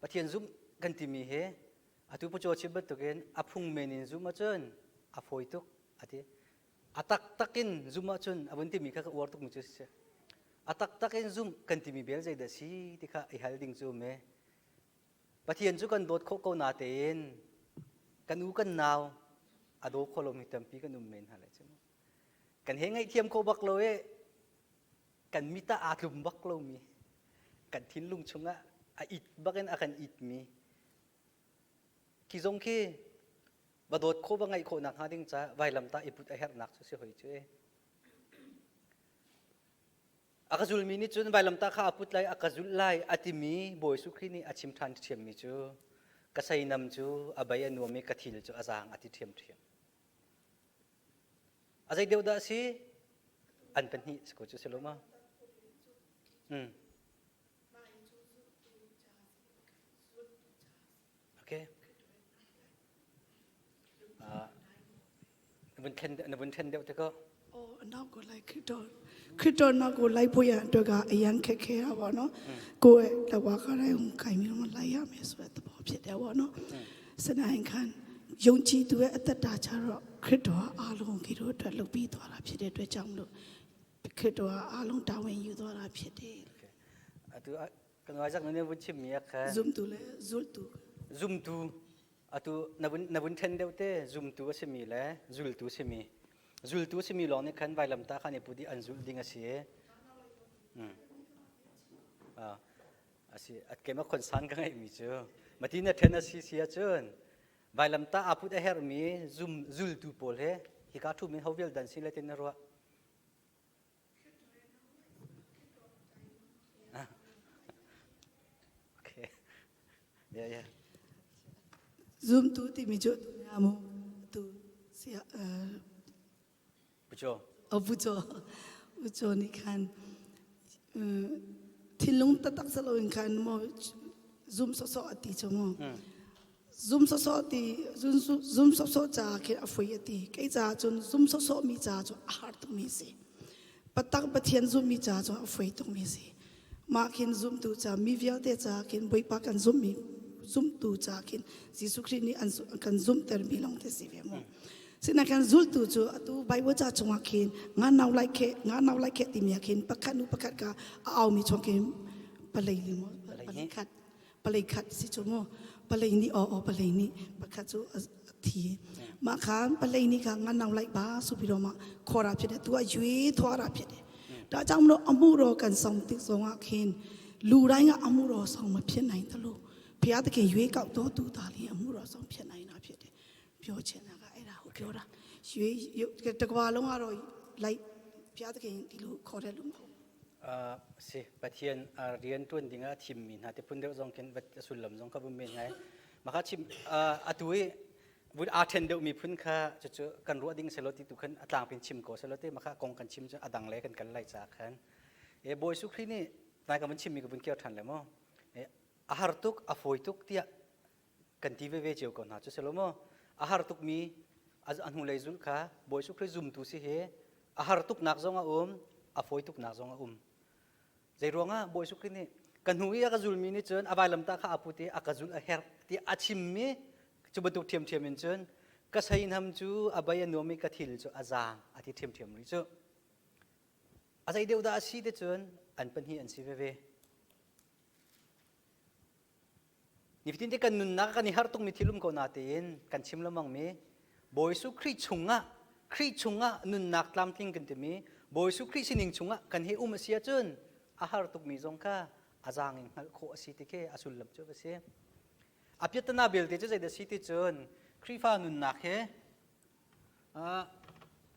ปะเทียนซุมกันที่มีเฮอาตุปุจโจชิบตุกินอาพุงเมนินซุมมาจนอาฟอยตุกอาทิอาตักตักินซุมมาจนอาบุนที่มีข้าอวดตุกมุจุสเชอาตักตักินซุมกันที่มีเบลใจเดชีที่ข้าอิฮัลดิงซุมเมปะเทียนซุกันโดดโคโกนาเตนกันอูกันนาวอาโดโคโลมิตัมปีกันอุมเมนอะไรใช่ไหมกันเฮงไอเทียมโคบักโลเอกันมิตาอาลุมบักโลมีกันทิ้นลุงชงะอาอิดบักเอ็นอากันอิดมีกิจงคีบดดโคบังไอโคนักหาดิ้งจ้าไวลำตาอิปุตไอเฮร์นักสุดเสียหอยเจ้อากาจุลมีนี่จุนไวลำตาข้าปุตไลอากาจุลไลอาติมีบอยสุขีนี่อาชิมทันเทียมมีจูกษัยนำจูอบายนัวมีกทิลจูอาจางอาทิเทียมเทียมอาศัยเดียวดาสิอันเป็นนี่สกุลจุสโลมาโอเคนับเทนเดียวแต่ก็โอ้น่ากูไล่คริสโตน่ากูไล่ปุยอันตัวก็ยังแค่ๆว่าเนาะกูแต่ว่าก็ได้ของใครมีมันไล่ยาไม่สวยแต่พอเพียงแต่ว่าเนาะสนายคันยงจีตัวอัตตาชาร์คริสโตอาลงกิโรตัวลูกปีตัวละพี่เด็ดด้วยจังลูกป ခရစ်တော်အားလုံးတာဝန်ယူသွားတာဖြစ်တယ် atu kan wajak nune bun chim mi kha zoom tu le zul tu zoom tu atu nabun then deute zoom tu simi le zul tu simi long ne khan vai lam ta khan e pudi an zul ding asi asi at kema kon san ka ngai mi chu matina then asi sia chun vai lam ta aput a her mi zul tu pol he hi ka thu min hovel dan si le tin ro okay yeah zoom tu ti mi jo amo tu sia bujo 不做你看天龙得得了你看么 zoom 索地做么 zoom 索地 zoom 索咋给阿飞地给咋做 zoom 索咪咋做哈都咪是不当不天 zoom 咪咋做阿飞都咪是马看 zoom 都咋咪 view 的咋看不把看 zoom 咪 zoom 都咋看耶稣基督你安看 zoom ter mi long te si vemo sinakan zul tu chu atu bible cha chunga khin nga naw like ke ti mia khin pakhat nu pakhat ka aw mi chong khin palai li mo palai khat si chu mo palai ni o palai ni pakhat chu thi ma khan palai ni ka nga naw like ba su pi ro ma khora phit de tu a yue thwa ra phit de da chang lo amu ro kan song ti song a khin lu dai nga amu ro song ma phit nai ta lo phya ta khin yue kaw to tu ta li amu ro song phit nai na phit de pyo chen naပြောတာရွေတကွာလုံးကတော့လိုက်ဖျားသခင်ဒီလိုခေါ်တယ်လို့မဟုတ် si pathian rian tun dinga thim min ha te pun de jong ken bat sulam jong ka bum men ngai maka chim atui bud a then de mi phun kha chu kan ro ding seloti tu khan atang pin chim ko selote maka kong kan chim cha adang le kan lai cha khan e boy su khri ni nai ka man chim mi ka bun kya than le mo e ahar tuk afoi tuk tia kan ti ve cheu ko na chu selomo ahar tuk mi az anhu leizul kha boy su khri zum tu si he ahar tuk nak zonga afoi tuk nak zonga zaironga boy su khri ni kan hui ka zul mi ni chen awai lam ta kha aputi akazul a her ti achim mi chubatuk thiam in chen ka sain ham chu abaya nomi ka thil chu azang ati thiam ri chu azai deuda asi de chen an pan hi an si ve nifitin te kan nun na ka ni har tuk mi thilum ko na tin kan chim lamang mi boy su khri chunga nun nak lam ting kan te mi boy su khri sining chunga kan he asia chun ahar tuk mi zong ka azang in hal kho asi te ke asul lam chu se apyatana bel te chu zai da si te chun khri fa nun nak he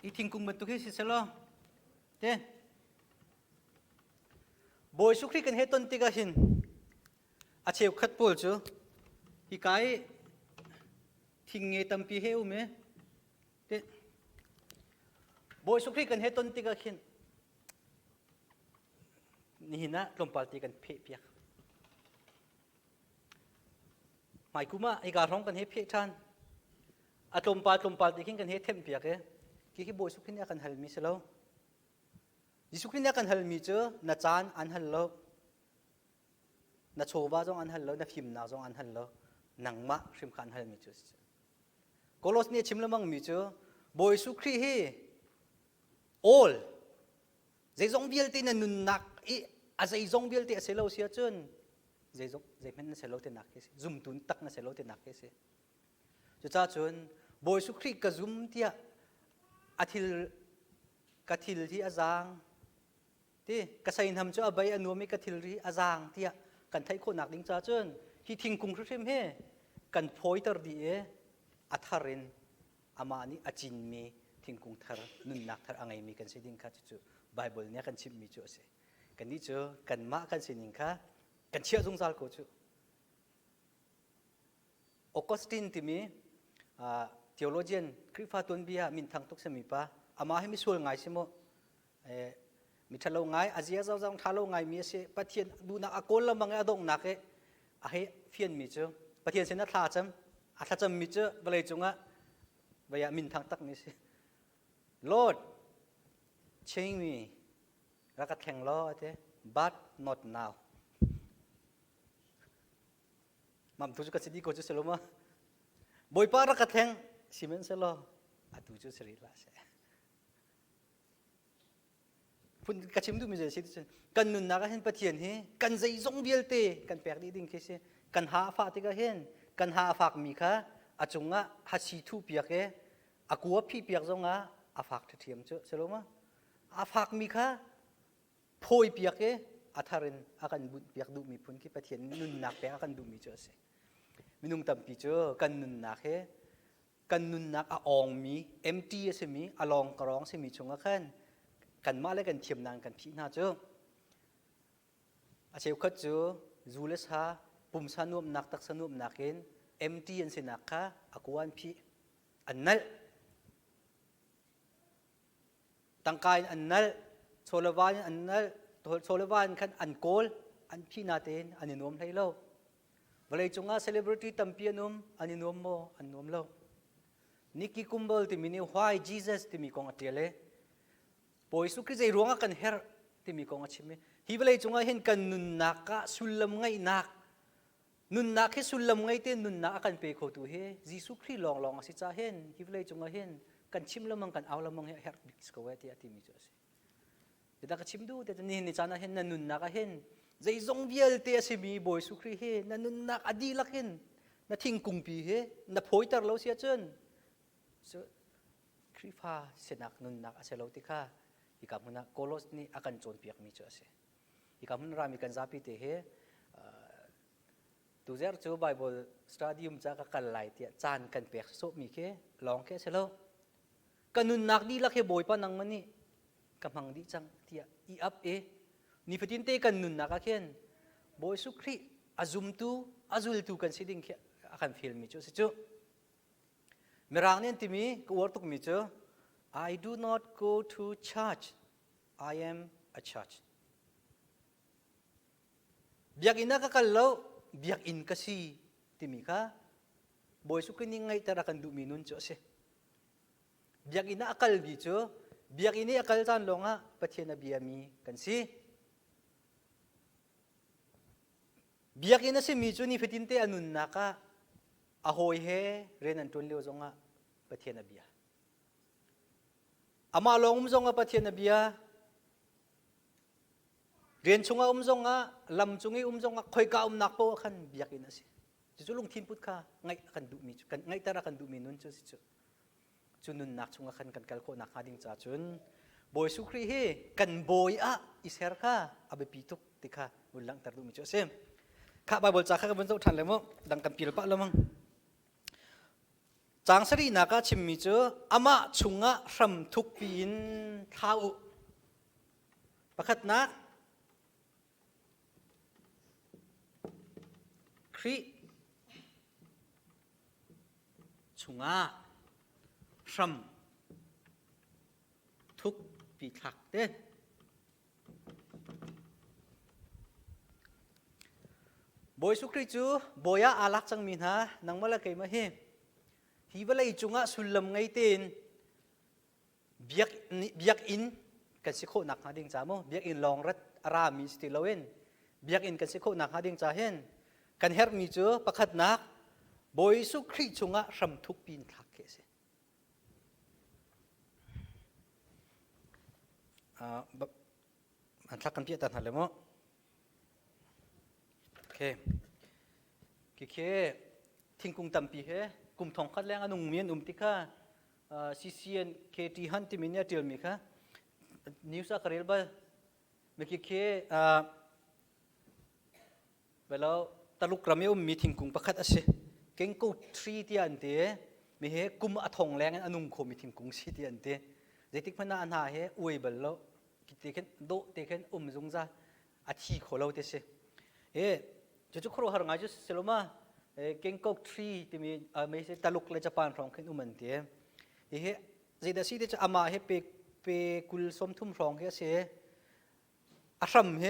I thing kung tu ke si selo te boy su khri kan he ton te ka hin a cheu khat pol chu hi kai thing nge tampi he me te boy su khri kan he ton te ka hin ni na lompal ti kan phe pia mai kuma I ga rong kan he phe than a lompal ti kan he them pia ke ki boy su khri ne kan hal mi selo Jisu khri ne kan hal mi chu na chan an hal lo na choba jong an hal lo na phim na jong an hal lo nangma hrim khan hal mi chu kolos ne chimlamang mi chu boy su khri hi all zai zong bial te na nun nak I a zai zong bial te selo sia chun zai men na selo te nak ke zum tun tak na selo te nak ke se chu cha chun boy su khri ka zum tia athil kathil thi azang ti kasain ham chu abai anomi kathil ri azang tia kan thai kho nak ding cha chun hi thing kung thrim he kan phoiter di e atharin amani achin mi thing kung thar nun nak thar angai mi kan siding kha chu bible ne kan chim mi chu se kan ni chu kan ma kan sining kha kan chia jung zal ko chu Augustine ti mi theologian krifa ton bia min thang tok semi pa ama he mi sul ngai simo mi thalo ngai azia zaw jang thalo ngai mi se pathian du na akol la mang adong na ke a he fian mi chu pathian se na tha cham mi chu balai chunga baya min thang tak mi se Lord change me raka theng lo ate but not now mam tu chu ka sidi ko chu seloma boy pa raka theng simen selo atu chu sri la se คุณกระชิมดูมีเจสิกันนุนนักเห็นปะเทียนเฮกันใจซงเบียลเตกันแปลกดีดิ้งเคสกันหาฝากที่ก็เห็นกันหาฝากมีค่ะอาจงอ่ะฮัชีทูเปียกอากัวพี่เปียกจงอ่ะอาฝากเทียมเจอสโลมาอาฝากมีค่ะพอยเปียกอาทารินอากันบุญเปียกดูมีพุนที่ปะเทียนนุนนักแปลกอากันดูมีเจอสิมินุ่งตั้มปีเจอกันนุนนักกันนุนนักอาอองมีเอ็มตีเสมีอาลองกรองเสมีชงอ่ะขันกันมาเลยกันเทียมนานกันพี่น่าเจออาเชลคัดเจอจูเลสฮาปุ่มสนุมนักตักสนุมนักเห็นเอ็มตีอันสินักค่ะอากูวันพี่อันนั้นตั้งกายอันนั้นโซลวานอันนั้นโซลวานขันอันโกลอันพี่นาเตนอันนี้นวมให้เราเวลาจงอาเซเลบริตี้ตั้มพี่นวมอันนี้นวมโมอันนวมเรานิกิคุมเบลที่มีนิวไฮจีซัสที่มีกองอัตเยเลปอยสุคริใจร้องกันเฮร์ที่มีกองอัตชิมฮิเวลาจงอาเห็นกันนุนนักสุลลัมไงนักนุนนักให้สุลลัมไงเต้นนุนนักกันเปย์โคตูเฮจีสุคริลองสิจ้าเห็นฮิเวลาจงอาเห็นกันชิมละมังกันเอาละมังเฮร์บิสกเวทีอาทิมีจ้าสิเดี๋ยวกันชิมดูแต่นี่นี่จานะเห็นนันนุนนักเห็นใจจงเบียลเตะสิมีปอยสุคริเฮนันนุนนักอดีลักเห็นนัทิ้งกุงปีเฮนับพอยตาเราเสียจนคริฟาเสนักนุนนักอาเซโลติค่ะอีกคำนึงนะโคลอสนี่อาการโจนเปียกมีเจอสิอีกคำนึงรามีกันซาปิเตเฮตัวเจ้าจูไบเบิลสตาดิอุมจากกันไลท์จานกันเปียกโซมีแค่ลองแค่เซโลกันนุนนักดีละแค่บอยปานังมันนี่กำลังดีจังที่อีอัพนี่พอดีนเตกันนุนนักแค่บอยสุครีอาซุมตูอาซุลตูกันสิดิ้งแค่อาการฟิลมีเจอสิจูเมื่อรางนี้ที่มีกูวอร์ตุกมิเจอ I do not go to church I am a church เบียกอินนักกันแล้วเบียกอินก็สิที่มีค่ะบอยสุกินิ่งไงแต่ละกันดูมินุนเจอสิเบียกอินนักกันบีเจอเบียกอินนี่อักลจันลงอ่ะปะเทียนเบียมีกันสิเบียกอินนักสิมีจูนี่ฟิตินเตอนุนนักอาโหยเฮเรนันตุนเลียวจงอ่ะปะเทียนเบียอามาลงจงอ่ะปะเทียนเบียเรียนชงอ่ะจงอ่ะลำจงอ่ะจงอ่ะคอยก้าวนักโป้ขันเบียกินนะสิจู่ลงทิ้งพุทธค่ะไงกันดูมีกันไงแต่ละกันดูมีนุนจู่สิจู่นุนนักชงอ่ะขันกันกัลโคนักหาดิ้งจ่าจุนบอยสุครีเฮกันบอยอ่ะอิสเฮร์ค่ะอาเบปีตุกติค่ะบุญลังแต่ดูมีจู่เซมข้าบาบอลจ่าข้ากันบนโต๊ะทันเลยมั้งดังกันปีละปะละมั้งจางสรีนักชิมมิเจออามาชุงะรำทุกปีนท้าอุประคัดนักครีชุงะรำทุกปีทักเด้บอยสุคริจูบอยอาลักจังมินฮะนังมาละเกยมาเฮฮีวลายจุงะสุลลัมไงเต้นเบียกอินกันสิโคนักหาดิ่งจ้าโมเบียกอินลองรัดรามีสติลเวนเบียกอินกันสิโคนักหาดิ่งจ้าเห็นกันเฮร์มีเจอประคัดนักบอยสุคริจุงะรำทุกปีนทักเกษมันทักกันพี่ตันหันเลยมั้งโอเคทิ้งกุ้งตั้มปีเฮกุมทองคัดแรงอนุเมียนติค่ะซีซีเอ็นเคทีฮันที่มีเนี่ยเดียวมีค่ะนิวส์อะไรบ้างเมื่อกี้เวลาตลุกระเมียมีทิ้งกุ้งประคัดอะไรเก่งกูทรีที่อันเดียมีเฮกุมอัทองแรงอนุโคมีทิ้งกุ้งสีที่อันเดียเด็กมันน่าอันหาเฮอวยเบลล์กิเตกันโดเตกันจงจ้าอาชีพของเราเตสิจุดๆโครหารงานจุดเสลมาเก่งก็ทรีที่มีไม่ใช่ตลุกเลยญี่ปุ่นร้องขึ้นมันเดียเจดสิเดชอามาเฮเปกุลสมทุมร้องเฮเสอารัมเฮ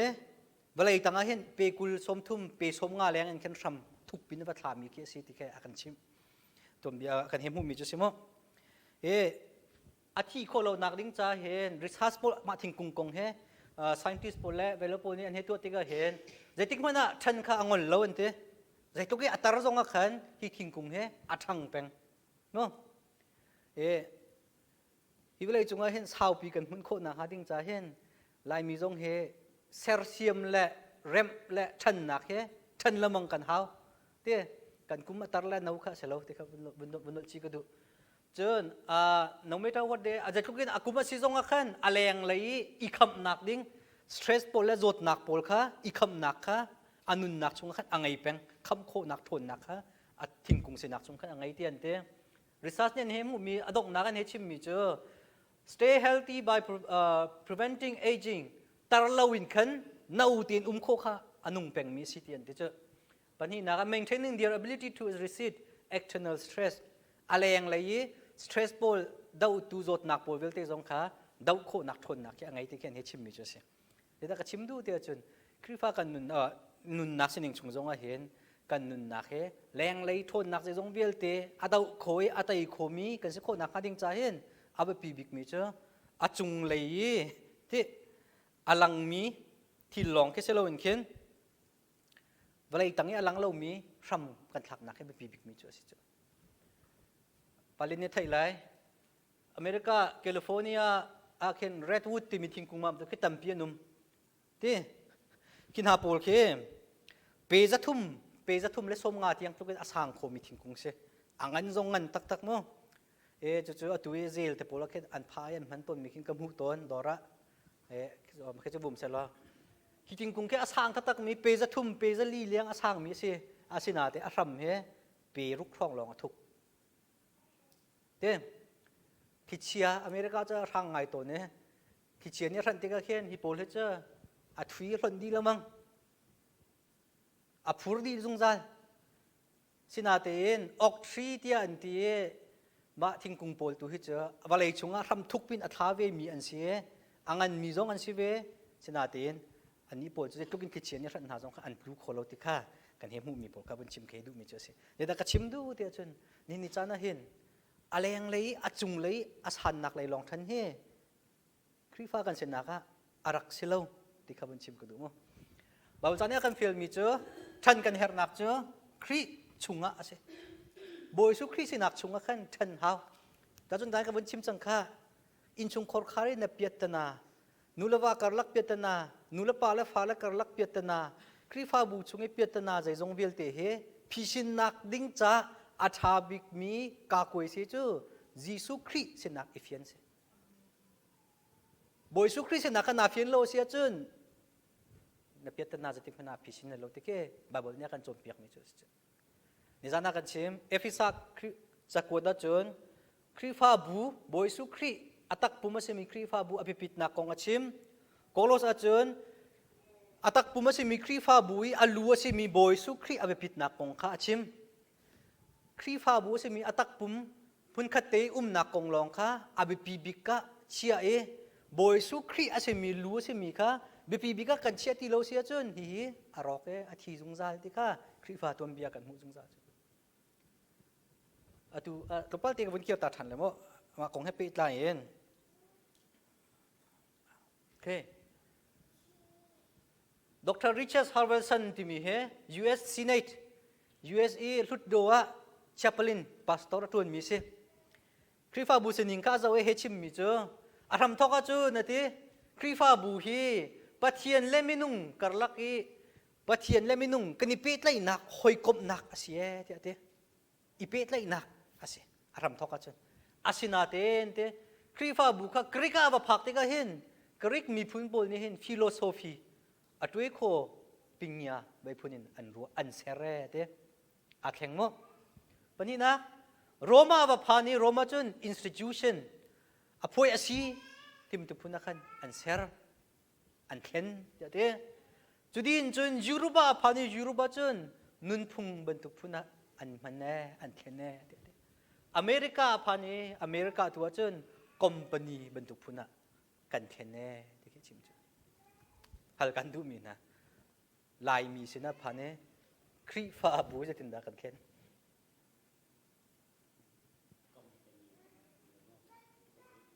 เวลาอีตั้งเห็นเปกุลสมทุมเปสมงาแรงอันกันรัมทุกปีนวัฒน์มีเกสิที่แค่อากันชิมตัวเบียกันเห็นมุมมีจุดสิโมอาทิโคเรานักดิ้งจ้าเห็นริซัสโปมาทิ้งกุงกงเฮscientist โปเล่เวลาโปนี่อันเฮตัวติกาเห็นเจติกมันน่ะทันข้าอังวลเราอันเตใจตุกอัตราส่งขันฮิคิงกุงเฮอัดหังเป็งเนาะฮิเวลาจงเห็นสาวปีกันหุ่นโคนักหาดิ้งจ้าเห็น ลายมีจงเฮเซลเซียมและเรมและชันนักเฮชันละมังกันเฮาเตี้ยกันกุมตาร์และนาวข้าเสลาที่เขาบุญชีกดูจนno matter what day อาจจะทุกคนอากุมาซีจงกันอะไรอย่างไรอีคำนักดิ้ง stress ปอลและจดนักปอลค่ะอีคำนักค่ะอันนุนนักชงกันอังไงเป็นคำโคนักทนนักค่ะอัดทิ้งกงเสนักชงกันอังไงเตี้ยนเต้research เนี่ยเห็นมีอดอกนักกันเห็นชิมมีเจอ stay healthy by preventing aging ตาลาวินขันน่าอุตินโคค่ะอันนุ่งเป็นมีสิทธิ์ยันเจอปัญหานัก maintaining their ability to resist external stress อะไรอย่างไร stress ปอลดาวตูจดนักปอลเวลเตจงค่ะดาวโคนักทนนักยังไงที่แค่เห็นชิมมีเจอสิเดี๋ยวถ้าชิมดูเดี๋ยวจนคริฟ้ากันนุนนักสิ่งชงจงเห็นกันนุนนักเฮแรงเลยทนนักจะจงเวลเตอาดาวโคยอาตัยโคมีกันสิโคนักดิ้งใจเห็นอาบปีบิกมีเจออาจุงเลยที่อลังมีที่หลงแค่เสลวินเข็นเวลาตั้งนี้อลังเรามีซ้ำกันทักนักให้ปีบิกมีเจอสิเจอปาลินเนี่ยไทยไรอเมริกาแคลิฟอร์เนียอาเคนเรดวูดที่มีทิ้งกุมามตัวแค่ตั้มเปียนุ่มที่กินหาโพลเข้มเปย์จะทุ่มและสมงาที่ยังทุกอาสางโคมีทิ้งกุงเสอังอันจงเงินตักมั้งจู่ๆตัวเซลแต่โพลแค่อันพายันมันต้นมีกินกำหูต้นดอระแค่จะบุ่มเสร็จแล้วคิดทิ้งกุงแค่อาสางตักมีเปย์จะทุ่มเปย์จะลีเลี้ยงอาสางมีสิอาสินาแต่อารัมเฮเปย์รุกครองลองทุกเด้คิดเชียอเมริกาจะรังไงตัวเนี่ยคิดเชียเนี่ยรันติกาเขียนฮิโปเลเจออัดฟีรันดีละมั้งอับฟูร์ดีจงใจสินาเตนออกทรีเตียอันที่มาทิ้งกุงโพลตัวฮิเจอว่าเลยชงอ่ะทำทุกปินอัฐาเวมีอันเสียอังอันมีจงอันสิเวสินาเตนอันนี้โพลจะทุกกินคิดเชียเนี่ยรันหาจงอันรู้โคโลติค่ากันเห็นมูมีโพลกับเป็นชิมเคดูมีเจอสิเดี๋ยวแต่ก็ชิมดูเดียวจนนี่นิจานะเห็นอะไรอย่างไรอาจุงเลยอาสันนักเลยลองทันเฮคริฟ้ากันเสนักอะอารักสิเลวที่ขับชิมก็ดูมั้งบางวันนี้กันฟิลมีเจอทันกันเฮร์นักเจอคริชุงอะสิบอยสุคริสินักชุงอะกันทันเฮาแต่จนได้กันชิมจังค่ะอินชุงคอร์คารีเนเปียตนานูเลวาการลักเปียตนานูเลปาเลฟ้าเลการลักเปียตนาคริฟ้าบูชุงเปียตนาใจจงเวลเตเฮพิชินนักดิ้งจ้าอาชาบิกมีกาโกยเสียจูยิสุคริสนักอิฟยันเสบอยสุคริสนักนาฟิยนโลเสียจุนนับเยตนาจะติดนาพิชินโลติเกบาเบิลเนี่ยกันจมเปียกมีจุดนี่จานักันชิมเอฟิซักจักวดาจุนคริฟาบูบอยสุคริอัตักปุมาเซมิคริฟาบูอภิปิตนักกงชิมโกโลสอาจุนอัตักปุมาเซมิคริฟาบูอีอัลลัวเซมิบอยสุคริอภิปิตนักกงข้าชิมคริฟ้าบูเสมีอัตักปุ่มพุนขัดเตยนักกงลองค่ะอาบิปีบิกะเชียบอยสุครีอาเสมีลูเสมีค่ะบิปีบิกะกันเชียที่เราเสียจนฮีอารอกอาทิจุงซาติค่ะคริฟ้าตัวเบียกันหูจุงซาตัวปัลติกับวันเกี่ยวตัดทันเลยมั้งมากงให้ปิดไลน์เองโอเคดร. ริชาร์ด ฮาร์เวสันที่มีเฮ U.S. Senate USA ลุดโดะชาปลินพาสตอร์ตัวมีเสคริฟ้าบูเซนิงข้าจะเวเฮชิมมีเจออารมทอกาจูนั่นทีคริฟ้าบูฮีปัทเทียนเลมินุงกรลักอีปัทเทียนเลมินุงกันอีเป็ดไลนักหอยกบนักอาเซียเตะอีเป็ดไลนักอาเซียอารมทอกาจูอาศินาเตนเตคริฟ้าบูค่ะกริกาบพักติกาเห็นกริกมีพื้นบนนี่เห็นฟิโลโซฟีอัตวิโคปิงยาใบพูนินอันรัวอันเซเรเตอาแข่งมั้งปนี้นะโรมาบพานีโรมาจน institution อภัยอาศีที่มันจะพูดนักขันอันเซอร์อันเข็นเดี๋ยวจุดินจนยูโรบาพานียูโรบาจนนุนพุงบรรทุกพูดนักอันมันแน่อันเข็นแน่เดี๋ยวอเมริกาพานีอเมริกาตัวจนคอมพานีบรรทุกพูดนักกันเข็นแน่เดี๋ยวชิมจุฮัลกันดูมีนะลายมีสินะพานีครีฟ้าบูจะติดดักกันเข็น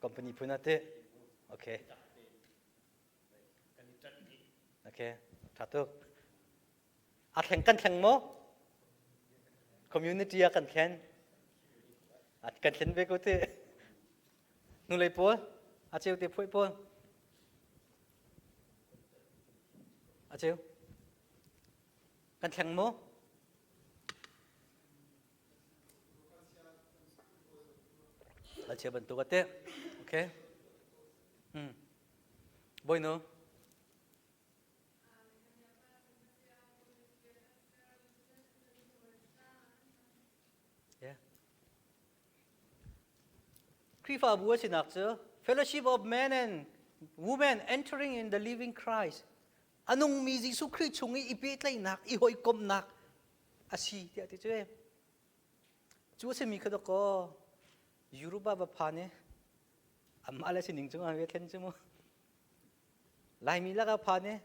คอมพานีพูดนักเตะโอเคโอเคถัดตัวอาแข่งกันแข่งโมคอมมูนิตี้อากันแข่งอากันแข่งเบกุเตะนู่นเลยปออาเจ้าเตะพูดปอ อาเจียวกันแข่งโมอาเจียวบรรทุกเตะโอเคบอยโน Krifa buat sinak je, fellowship of men and women entering in the living Christ. Anong mi Jesu Christ chungi ipit lai nak, ihoy kom nak. Asi dia tu je. Chúa sẽ mi cái đó có, Europa và Pane, amala sining chung ang weekend chung mo. Lai mi laga Pane,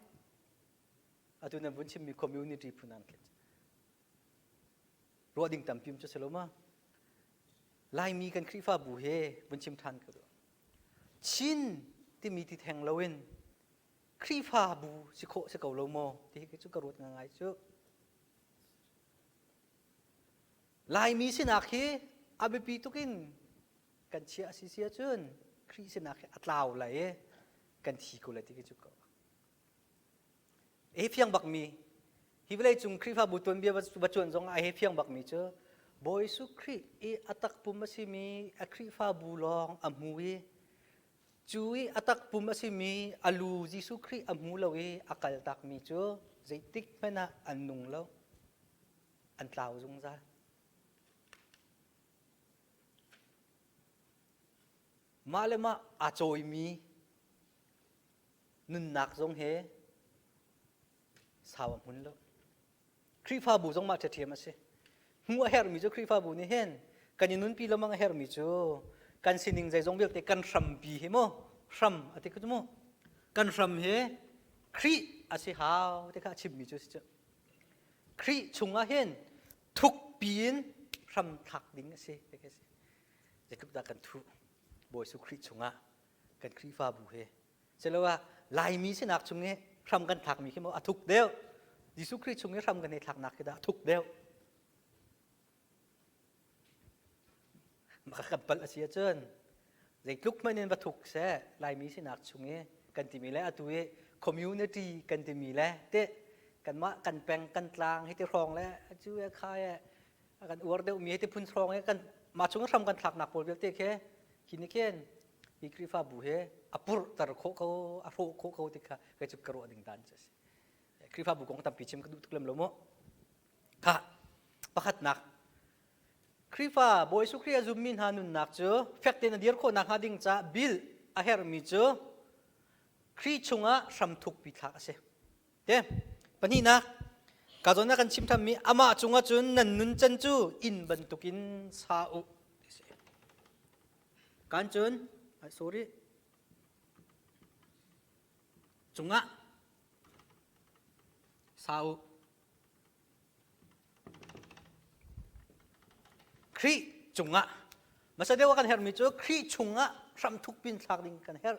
atu na bunchim mi community punan ket. Roding tampim cho seloma. Lai mi kan krifa buhe bunchim than ka do chin ti mi ti theng lawin krifa bu sikho se ko lo mo ti ke chu karut nga ngai chu lai mi sinak hi abi pi tukin kan chia si sia chun kri sinak atlaw lai kan thi ko la ti ke chu ko e phiang bak mi hi velai chung krifa bu ton bia ba chun jong a he phiang bak mi chu Boy sukri atak pumasimi akrifa bulong amui chui atak pumasimi alu ji sukri amulawi akal tak mi chu zaitik mena annung lo antlaw zung za malema achoi mi nun nak zong he sawam hun lo krifa bu zong ma thathiam ase mua her mi cho krifa bu ni hen kan inun pi lamang her mi cho kan sining zai zong bel te kan ram pi he mo ram ati ku mo kan ram he kri ase haw te kha chim mi cho si kri chunga hen thuk pin ram thak ding ase te ke se je kup da kan thu boy su kri chunga kan krifa bu he selawa lai mi sinak chunge ram kan thak mi ke mo athuk deu jisu kri chunge ram kan ne thak nak ke da thuk deu makakapal asya chun zai tluk manin bathuk se lai mi sinak chunge kan ti mi le atue community kan ti mi le te kan ma kan peng kan tlang he te rong le chu e khai kan ur de mi he te phun rong he kan ma chung ram kan thak nak pol bel te khe kini ken hi krifa bu he apur tar kho ko a ro kho ko ti kha ka chu karo ding dan che krifa bu kong tam pi chim ka du tuklam lo mo kha pakhat nak Krifa boy sukriya zumin hanun nak cho fakte na dir ko nak hading cha bil a her mi cho kri chunga samthuk pi thak ase te pani na ka jona kan chim tham mi ama chunga chun nan nun chan chu in ban tukin sa u kan chun sorry chunga sa u kri chunga masa dewa kan her mi chu kri chunga ram thuk pin thak ding kan her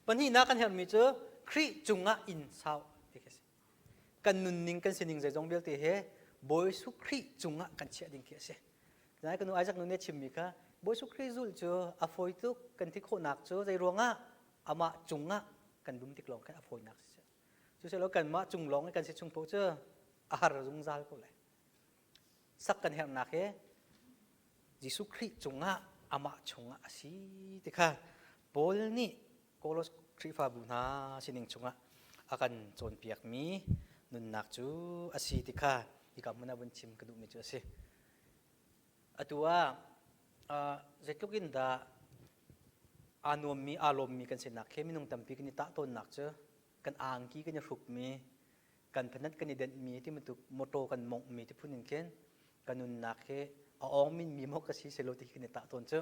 pani na kan her mi chu kri chunga in sao tikes kan nun ning kan sining zai jong bel te he boy su kri chunga kan che ding ke se nai kan ai jak nu ne chim mi ka boy su kri zul chu a foi tu kan thi kho nak chu zai ronga ama chunga kan dum tik long kan a foi nak se chu se lo kan ma chung long kan se chung po chu a har jung zal ko le sak kan her nak he Jisu Christ chunga ama chunga asi tikha bol ni kolos krifa buna sining chunga akan chon piak mi nun nak chu asi tikha ikamuna bun chim kadu mi chu ase atua zetukin da anom mi alom mi kan sinak he minung tampi kini ta ton nak chu kan angki kan ruk mi kan phanat kan den mi ti mutuk moto kan mong mi ti phunin ken kanun nak he ong min mi mo kasi seloti kini ta ton chu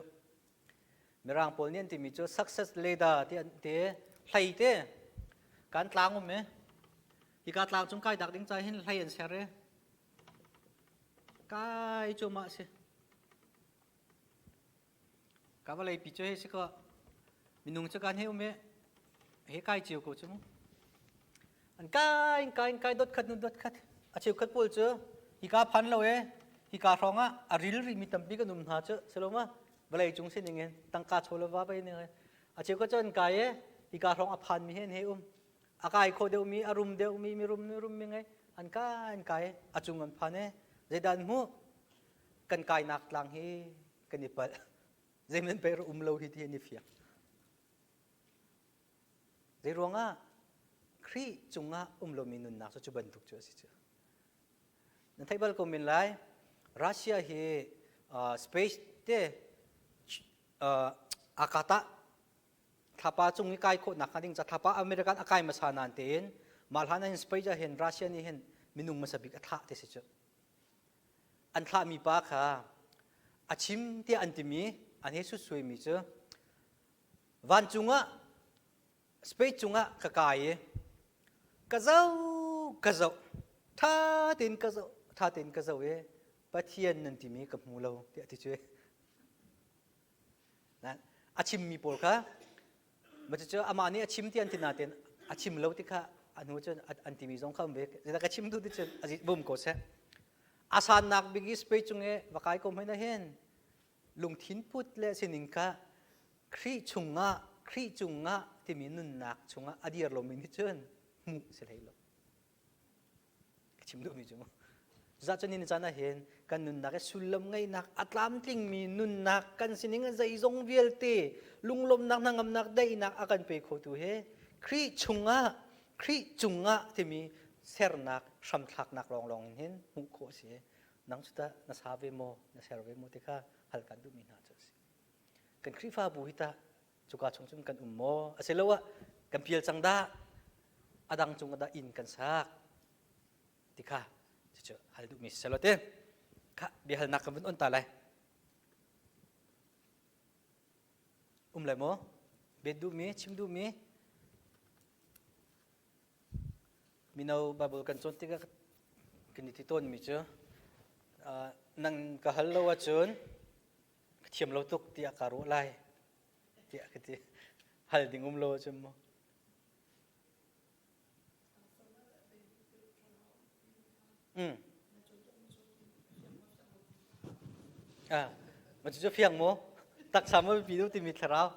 merang pol nian ti mi chu success leda ti an te hlai te kan tlang me hi ka tlang chung kai dak ding chai hin hlai an sere kai chu ma se ka ba lai pi chu he se ko minung chu kan he me he kai chiu ko chu an kai dot khat nu dot khat a chiu khat pol chu hi ka phan lo e hi ka ronga a ril ri mi tampi ka num ha chu seloma balai chung se ningen tangka chola wa bai ne a che ko chon kai e hi ka rong a phan mi hen he อากายโคเดวมีอารมณ์เดวมีรุมมีไงอันกายอาจุงอันพันเน่เจดันหูกันกายนักลังเฮกันนิปัลเจมันไปรุมโลหิตเฮนิฟิยเจรวงอ่ะครีจุงอ่ะโลมินุนนักสุจบันทุกจัวสิจ้ะนั่นไทยบัลก็มีหลายรัสเซียเฮสเปซเตอากาตะถ้าป้าจุงมีกายโคนักขันดิ้งจะถ้าป้าอเมริกันอากายมาสานันเตนมาลฮานันสเปซจะเห็นรัสเซียนี่เห็นมินุงมาสบิกอัฐะเตสิจ้ะอันท่ามีป้าค่ะอาชิมที่อันติมีอันนี้สุดสวยมีจ้ะวันจุงอ่ะสเปซจุงอ่ะกะกายกะเจ้าท่าตินกะเจ้าปะเทียนนันติมีกับมูเราที่อธิช่วยนะอาชิมมีปอลค่ะมันจะเจออามานี่อาชิมที่อันตินาเตนอาชิมเราที่ค่ะอันนู้นจะอันติมีสองคำเบกแต่ก็อาชิมดูที่จะอาจิบุ้มก็เสอาสานนักบิกิสเปจุงเอวกายก็ไม่ได้เห็นลุงทิ้นพุทธและสินิงค่ะครีจุงะที่มีนุนนักจุงะอดีตเราไม่นิจเจนมุเสียเลยชิมดูมีจุงจัดจนินจานะเห็นกันนุนนักสุลมไงนักอัตลามติงมีนุนนักกันสินิงใจทรงเวลเตลุงลมนักนางอำนักได้นักอากันไปโคตุเฮครีจุงะที่มีเสรนักสัมทักนักลองเห็นมุโคเสียนังสุดานาสาเวโมนาเซรเวโมที่ข้าฮัลกันดูมีนาจัสกันครีฟ้าบุหิตาจุกาชงกันโมอาศัยแล้วว่ากันเพียรจังดาอดังจงอดาอินกันซักที่ข้าจะฮัลดูมิสแล้วเต้ข้าเดี๋ยวฮัลนักกันเป็นอันตรายเลยโมเบ็ดดูมีชิมดูมีมีนาวบาบุกันจนที่ก็กันที่ต้นมีเจ้านังก็ฮัลโลว่าจนเทียมเราตุกที่อาการุไลที่อาที่ฮัลดิ่งโลจมมันจะเพียงโมตักสามวันปีดูที่มีทราว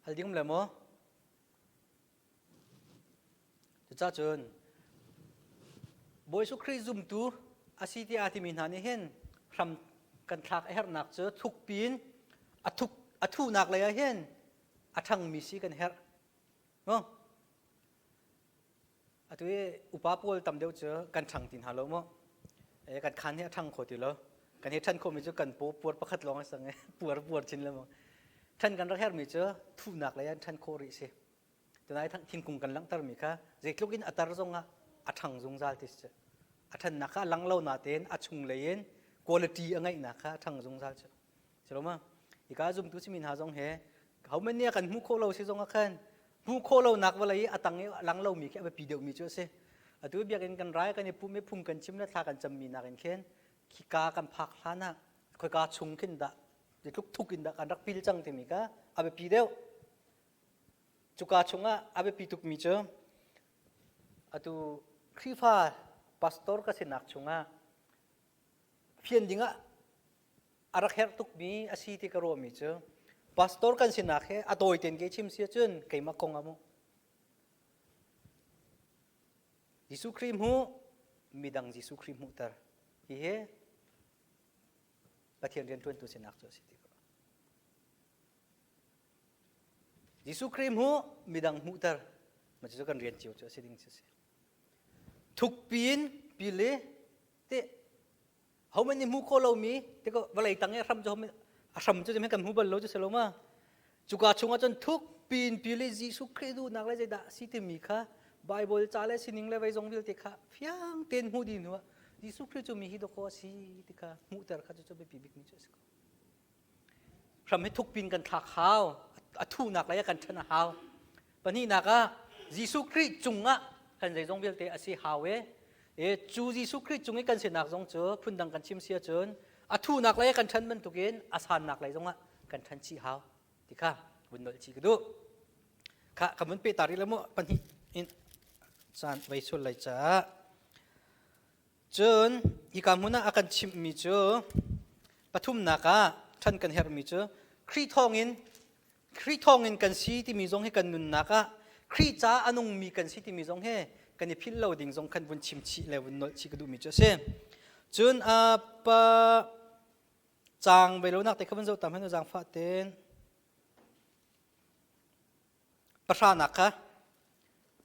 ฮัลดิ่งเลยโมจะจ้าจนบอยสุครีซุมตูอาศัยที่อาทิมินหานี่เห็นทำกันทักเฮร์นักเจอทุกปีนทุนักเลยเห็นทั้งมิสิกันเฮร์เนาะตัวอุปาปูลตำเดียวเจอกันทั้งตินหาโลมั้งกันขันเฮทั้งโคติโลกันเฮท่านโคมิจกันปวดประคัดร้องสังเงปวดชินเลยมั้งท่านกันรักเฮร์มิเจอทุนักเลยท่านโคริเซตัวไหนทั้งทิ้งกุงกันลังตารมิค่ะเจคลุกินอัตรรงะทั้งจงจัลติสท่านนักลังเล่านาเตนชุงเลยนคุณภาพอะไรนักทั้งจงจัลเจรู้มั้ยอีกาจุมตุสิมินหาจงเฮเขาไม่เนี่ยกันมุโคเราสิจงอาคันมุโคเรานักว่าอะไรตั้งลังเรามีแค่ไปปีเดียวมีเจ้าเสตัวเบียกันร้ายกันเนี่ยพุ่มไม่พุ่มกันชิมแล้วทากันจำมีนักกันเข็นขี้กากันพักล้านะคอยกาชุงขึ้นดะจะทุกกินดะกันรักพิลจังเทมิกาเอาไปปีเดียวจุกาชงเอาไปปีทุกมีเจ้าตัวครีฟ้าพาสตอร์ก็เสนักชงเพียงดิ่งอารักเฮร์ตุกมีอาศัยที่กระโดดมีเจ้าพาสตอร์กันเสนักเฮอตัวอีเต็นเกชิมเสียจนเกี่ยมากงอามุยิสุครีมหูมีดังยิสุครีมหูตาฮีเฮปะเทียนเรียนตัวตัวเสนักเจ้าสิที่กระโดดยิสุครีมหูมีดังหูตามันจะกันเรียนเจ้าเจ้าสิดิ่งเจ้าสิทุกปีนปีเล่เตะเขาไม่ได้มุโคเรามีแต่ก็เวลาตั้งเนี่ยทำจะไม่กันหูบอลเราจะเสร็จมาจุกาชงจนทุกปีนปีเล่ยิสุคริสต์นักเลยจะด่าสิเตมีค่ะไบเบิลจ่าเลยสินิงเลยไว้จงวิลเตค่ะเพียงเต็นหูดีนัวยิสุคริสต์จะมีฮิโดโคสิเตค่ะมุตรค่ะจะไปปีบิกมีเจ้าสิทำให้ทุกปีนกันทักหาวทูนักเลยกันชนะหาวปนี้นักยิสุคริสต์จุงกันใจจงวิลเตอสิหาวจูยิสุคริสต์จงให้กันเสียนักจงเจอพุ่นดังกันชิมเสียจนทูนักเลยกันฉันมันตุกินอาสานนักเลยจงกันฉันชี้หาวที่ข้าบุญนอชีกดูข้าคำมันเปตาริละมั้งปัญหิอินจานไว้สุดเลยจ้า จนอีกามุนะอากันชิมมีจูปฐุมนากาท่านกันเฮรมีจูครีทองอินกันสีที่มีทรงให้กันนุนนากาครีจ้าอนุงมีกันสีที่มีทรงให้กันพิลเลวดิ่งทรงกันบุญชิมชีเลวนุนชิกดูมีจูเซจนปะจางไปแล้วนักแต่ขบันเจ้าตามให้เราจางฟาเตนประธานักค่ะ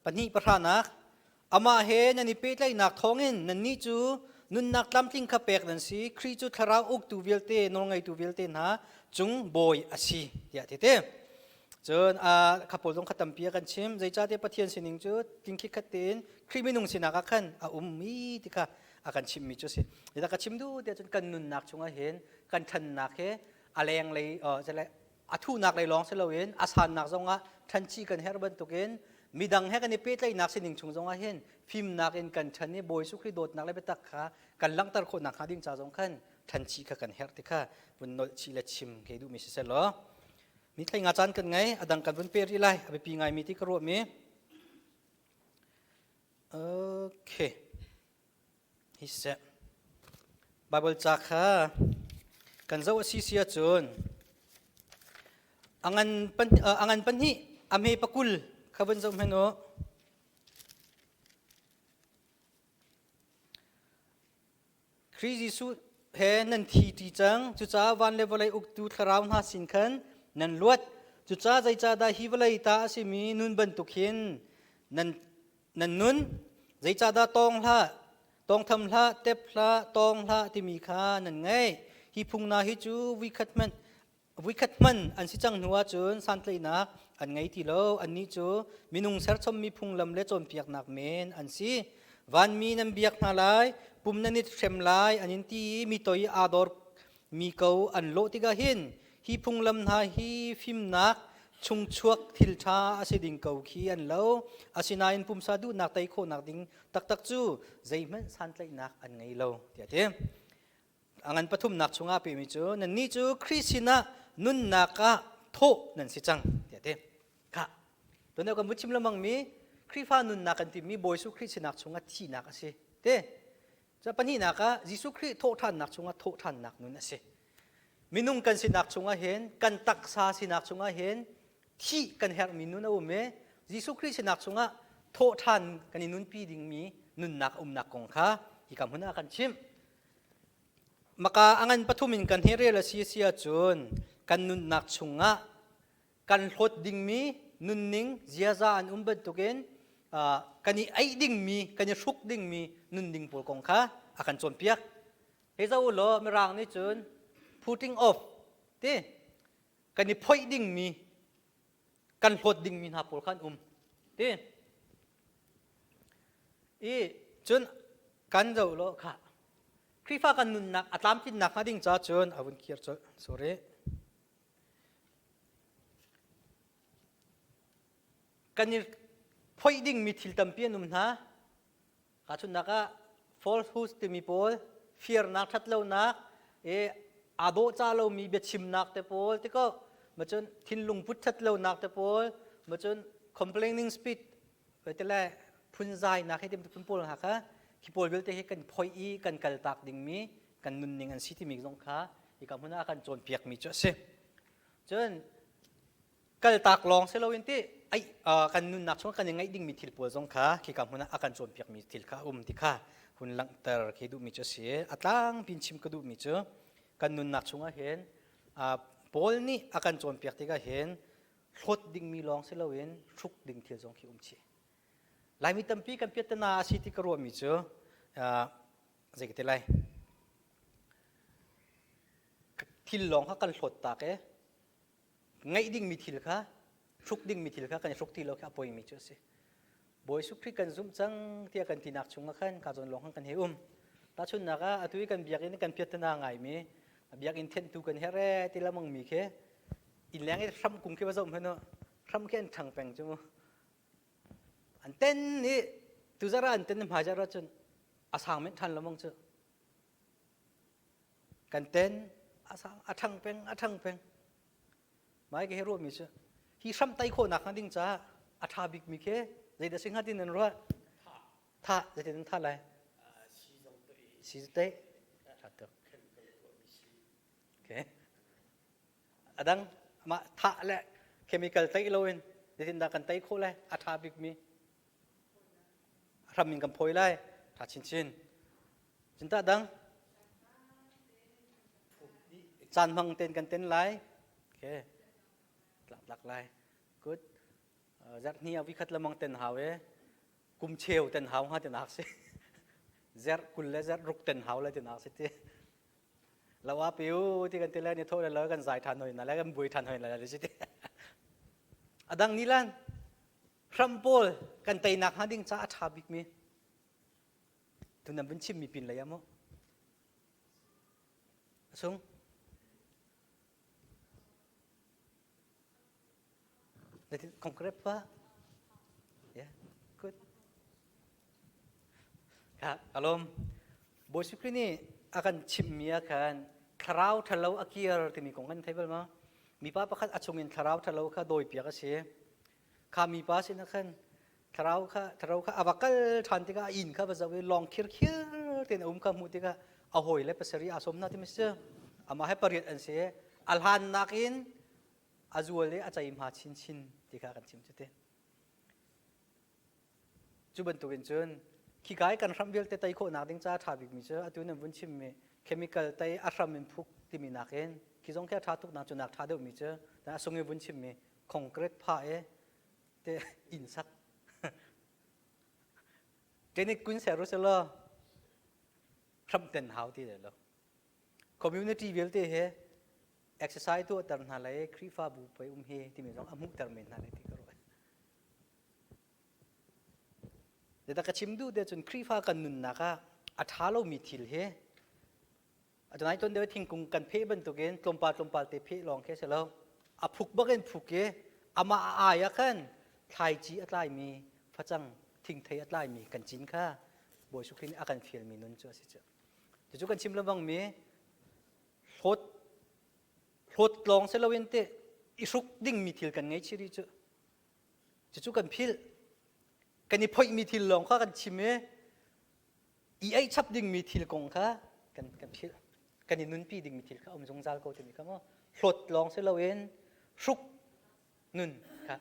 ปนิประธานักอามาเฮนันนี่เป็ดไลนักทองอินนันนี่จูนุนนักลำทิ้งขับเปกนั่นสิครีจูทาราอุกตูเวลเตนองไงตูเวลเตนะจุงบอยอาชีเดียเตจนขับปลงขัดตั้มเปียกันชิมใจจ้าเดปะเทียนสินิงจูทิ้งคิดขัดเตนครีมินุงสินักขันมีติค่ะอากันชิมมีจูสิเดี๋ยวกันชิมดูเดี๋ยวจนกันนุนนักจงเห็นกันทันนักเฮอะไรยังเลยจะเลยอาทูนักเลยลองเสลวเห็นอาสานนักจงทันชีกันเฮรบันตุกเห็นมีดังให้กันในเป็ดเลยนักสินิงชงจงเห็นฟิล์มนักเอ็นกันทันนี่บอยสุขริโดดนักเลยไปตักขากันลังตะโคนนักหาดิ้งจ้าจงขันทันชีกันเฮรติค่ะบนโนชีเลชิมเคดูมิเสลอมีใครงาจันกันไงอดังกันบนเปรีไลเอาไปปีไงมีที่กระโดดมีโอเคฮิเซบาเบิลจักค่ะกันเจ้าซีเซียจนอังันปันนี้อเมปกุลขบันเจ้าเมโนคริสต์เฮนันทีจังจุจ้าวันเลวไลอุกตูทราวนาสินขันนันลวดจุจ้าใจจ้าได้ฮิวไลตาสิมีนุนบันตุกินนันนุนใจจ้าได้ตองละตองทำละเต็บละตองละที่มีค่านั่นไงฮิพุงนาฮิจูวิคัตมันอันสิจังหัวจนสันเลยนักอันไงที่เราอันนี้จูมินุงเสรชมมีพุงลำเล็จนเปียกนักเมนอันสิวันมีนันเบียกนาลายปุ่มนันนิดเข็มลายอันนี้ที่มีตัวอาดอร์มีเกาอันโลติกาหินฮิพุงลำนาฮิฟิมนักชุงชวกทิลชาอาศิดิงเกาขี้อันเล่าอาศินาอินปุ่มซาดูนักไตโคนักดิงตักจูใจมันสันเลยนักอันไงเล่าเดี๋ยวเดี๋ยวอันปฐุมนักชงอาเปมิจูนันนี่จูคริสตินานุนนักะโทนั่นสิจังเดี๋ยวเดี๋ยวค่ะตัวนี้ก็มุชิมละมังมีคริฟานุนนักอันที่มีบอยสุคริสนักชงอาที่นักสิเดี๋ยวจะปนินักะจิสุคริโททันนักชงอาโททันนักนุนสิมินุงกันสินักชงอาเห็นกันตักษาสินักชงอาเห็นที่กันเฮรมินุนเอาเมจิสุคริสนักชงอาโททันกันนุนปีดิงมีนุนนักนักกงค่ะอีกคำพูดนักกันชิมmaka angan patumin kan herela sia chun kan nun nak chunga kan hlot ding mi nun ning ziaza an umbat tuken kani ai ding mi kani shuk ding mi nun ding pol kong kha akan chon piak heza ulo merang ni chun putting off te kani phoi ding mi kan hlot ding mi na pol khan te e chun kan zo lo khaคริฟ้ากันนุนนักอัตลามกินนักฮะดิ้งจ้าจนอาวุธเขียร์จ้าสอรี่กันนี่พอยดิ้งมีทิลตัมเปียนุมนะข้าชุนนักะ false host ที่มีโพล fear นักทัดเล่านักอาโดจ้าเรามีเบ็ดชิมนักแต่โพลที่ก็มาจนทินลุงพุทธัดเล่านักแต่โพลมาจน complaining speech ไปแต่ละพุนใจนักให้เต็มพุนโพลหักฮะที่พอลเวลเตะกันพอยอีกันกัลตักดิ่งมีกันนุนนิ่งอันสิที่มีตรงขาอีกคำพูดน่ากันโจนเปียกมีเจ้าเสียจนกัลตักลองเสลวินที่ไอกันนุนนักช่วงกันยังไงดิ่งมีทิลปัวตรงขาที่คำพูดน่ากันโจนเปียกมีทิลขาที่ขาหุ่นหลังเตอร์เคดูมีเจ้าเสียอัตลังพินชิมก็ดูมีเจ้ากันนุนนักช่วงเห็นพอลนี่อากันโจนเปียกที่ก็เห็นรถดิ่งมีลองเสลวินชุกดิ่งทิลตรงขี้ชีลายมีตั้มปีกันเปียตนาสิที่กรัวมีเจ้าจะกินอะไรทิลลองเขากันหดตากไงดิ่งมีทิลค่ะชุกดิ่งมีทิลค่ะกันชุกทิลเราแค่ปอยมีเจ้าสิบอยสุขที่กันซุ่มจังที่กันที่นักชงกันการจนลองกันเฮตาชุนนักตุยกันเบียกินกันเปียตนาไงมีเบียกินเทนตุกันเฮเรที่ละมังมีแค่อินแรงไอ้ทำกุ้งแค่ผสมเพื่อนเนาะทำแค่ถังแปงจังมั้งอันเต้นนี่ตุจาระอันเต้นมาจาระจนอาสางไม่ทันละมั้งเจ้ากันเต้นอาสางอาทังเปงไม่แค่รู้มีเจ้าที่ซ้ำไตโคนักนั่นดิ้งจ้าอาทาบิกมีแค่ใจเดสิงหัดดินนั่นรู้ท่าจะเป็นท่าอะไร si te satu okay adang ma tha le chemical tai loin de tin da kan tai kho le atha bik mi ram min kan phoi lai tha chin chin chin ta dang chan mang ten kan ten lai okay lak lai good zat ni avi khat lamang ten hawe kum cheu ten haw ha ten ak se zer kul le zer ruk ten haw le ten ak se te lawa piu ti kan te la ni tho le kan zai than hoi na la kan bui than hoi la le se te adang nilan rampol kan tai nak ha ding cha atha bik mi tu nam bin chim mi pin la yamo sung That is concrete pa? Yeah, good. Alom, bosipri ni akan chimia kan tharau thalau akir timi kongkan table ma. Mi pa pakat achungin tharau thalau ka doi pia ka se. Ka mi pa sin kan tharau ka abakal thantika in ka bazawe long khir ten ka mutika ahoi le pasari asom na timis ama he pariat an se alhan nakin azuale achai ma chin chin tika kan chim chute chuban tukin chun ki gai kan rambil te tai kho na ding cha tha bik mi cha atu na bun chim me chemical tai aram min phuk ti mi naken ki jong kha tha tuk na chunak tha de mi cha ta songe bun chim me concrete pha e te in sak tenik kun se ro se lo ram ten how ti de lo community vel te he exercise tu tar na lai krifa bu pe he ti mi jong amuk tar men na le ti karo de ta ka chim du de chun krifa kan nun na ka athalo mi thil he atonai ton de thing kung kan phe ban tu gen tlompa te phe long ke se lo a phuk ba gen phuk ke ama a ya kan thai chi atlai mi phachang thing thei atlai mi kan chin kha boi su khin akan fiel mi nun chu si chu chu kan chim lawang mi hot long se lawin te isuk ding mi thil kan ngai chiri chu chu kan phil kan ni phoi mi thil long kha kan chime I ai chap ding mi thil kong kha kan phil kan ni nun pi ding mi thil kha jong zal ko te mi kha mo hot long se lawin suk nun kha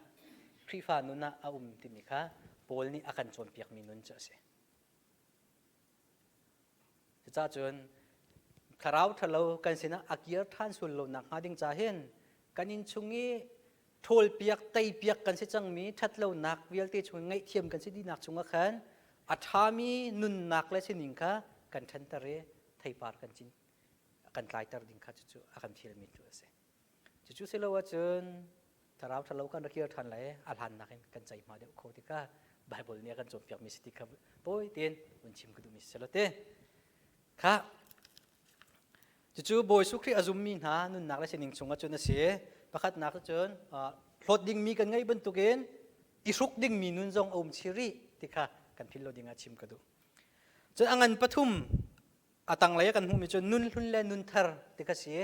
krifa nun na ti mi kha pol ni akan chon piak mi nun cha se cha chun tharau thalo kan sina akir than sul lo nak hading cha hen kanin chungi thol piak tai piak kan se chang mi that lo nak vial te chung ngai thiam kan se di nak chunga khan athami nun nak le sining kha kan than tare thai par kan chin kan tlai tar ding kha chu akan thil mi tu ase chu se lo wa chun tharau thalo kan akir than lai alhan nakin kan chai ma de kho ti ka bible ni kan chom piak mi sti kha poi ten un chim ku du mi selote kha chu boy su khri azum mi na nun nak la sining chunga chuna se pakhat nak chun hlot ding mi kan ngai ban tuken isuk ding mi nun jong om chiri tikha kan thilo dinga chim ka du chun angan pathum atang lai kan hu mi chun nun hlun le nun thar tikha se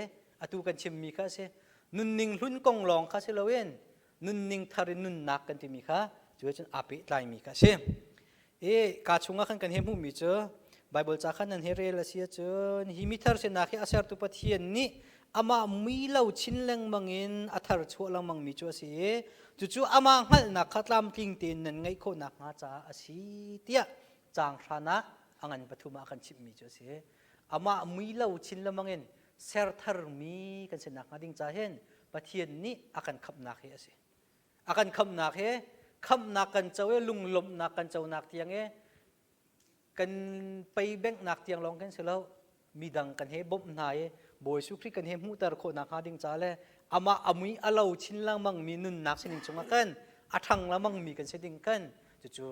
atu kan chim mi kha se nun ning hlun kong long kha se lowen nun ning thar nun nak kan ti mi kha chu chun api tlai mi kha se ka chunga kan he mu mi chu Bible cha khan an here la sia chun himithar se nakhi asar tu pathian ni ama milau chinleng mangin athar chu lang mang mi chu si chu ama ngal na khatlam ting tin nan ngai kho nak nga cha asi tia chang thana angan pathuma kan chip mi chu si ama milau chinlamangin ser thar mi kan se nak ding cha hen pathian ni akan khap nak he asi akan khap nak he kham nak kan chawe lunglom nak kan chau nak tiang e kan pay bank nak tiang long kan selo midang kan he bom nai boy su kri kan he mu tar kho nak ding cha le ama amui alo chin lang mang mi nun nak sin chunga kan athang lamang mi kan seding kan chu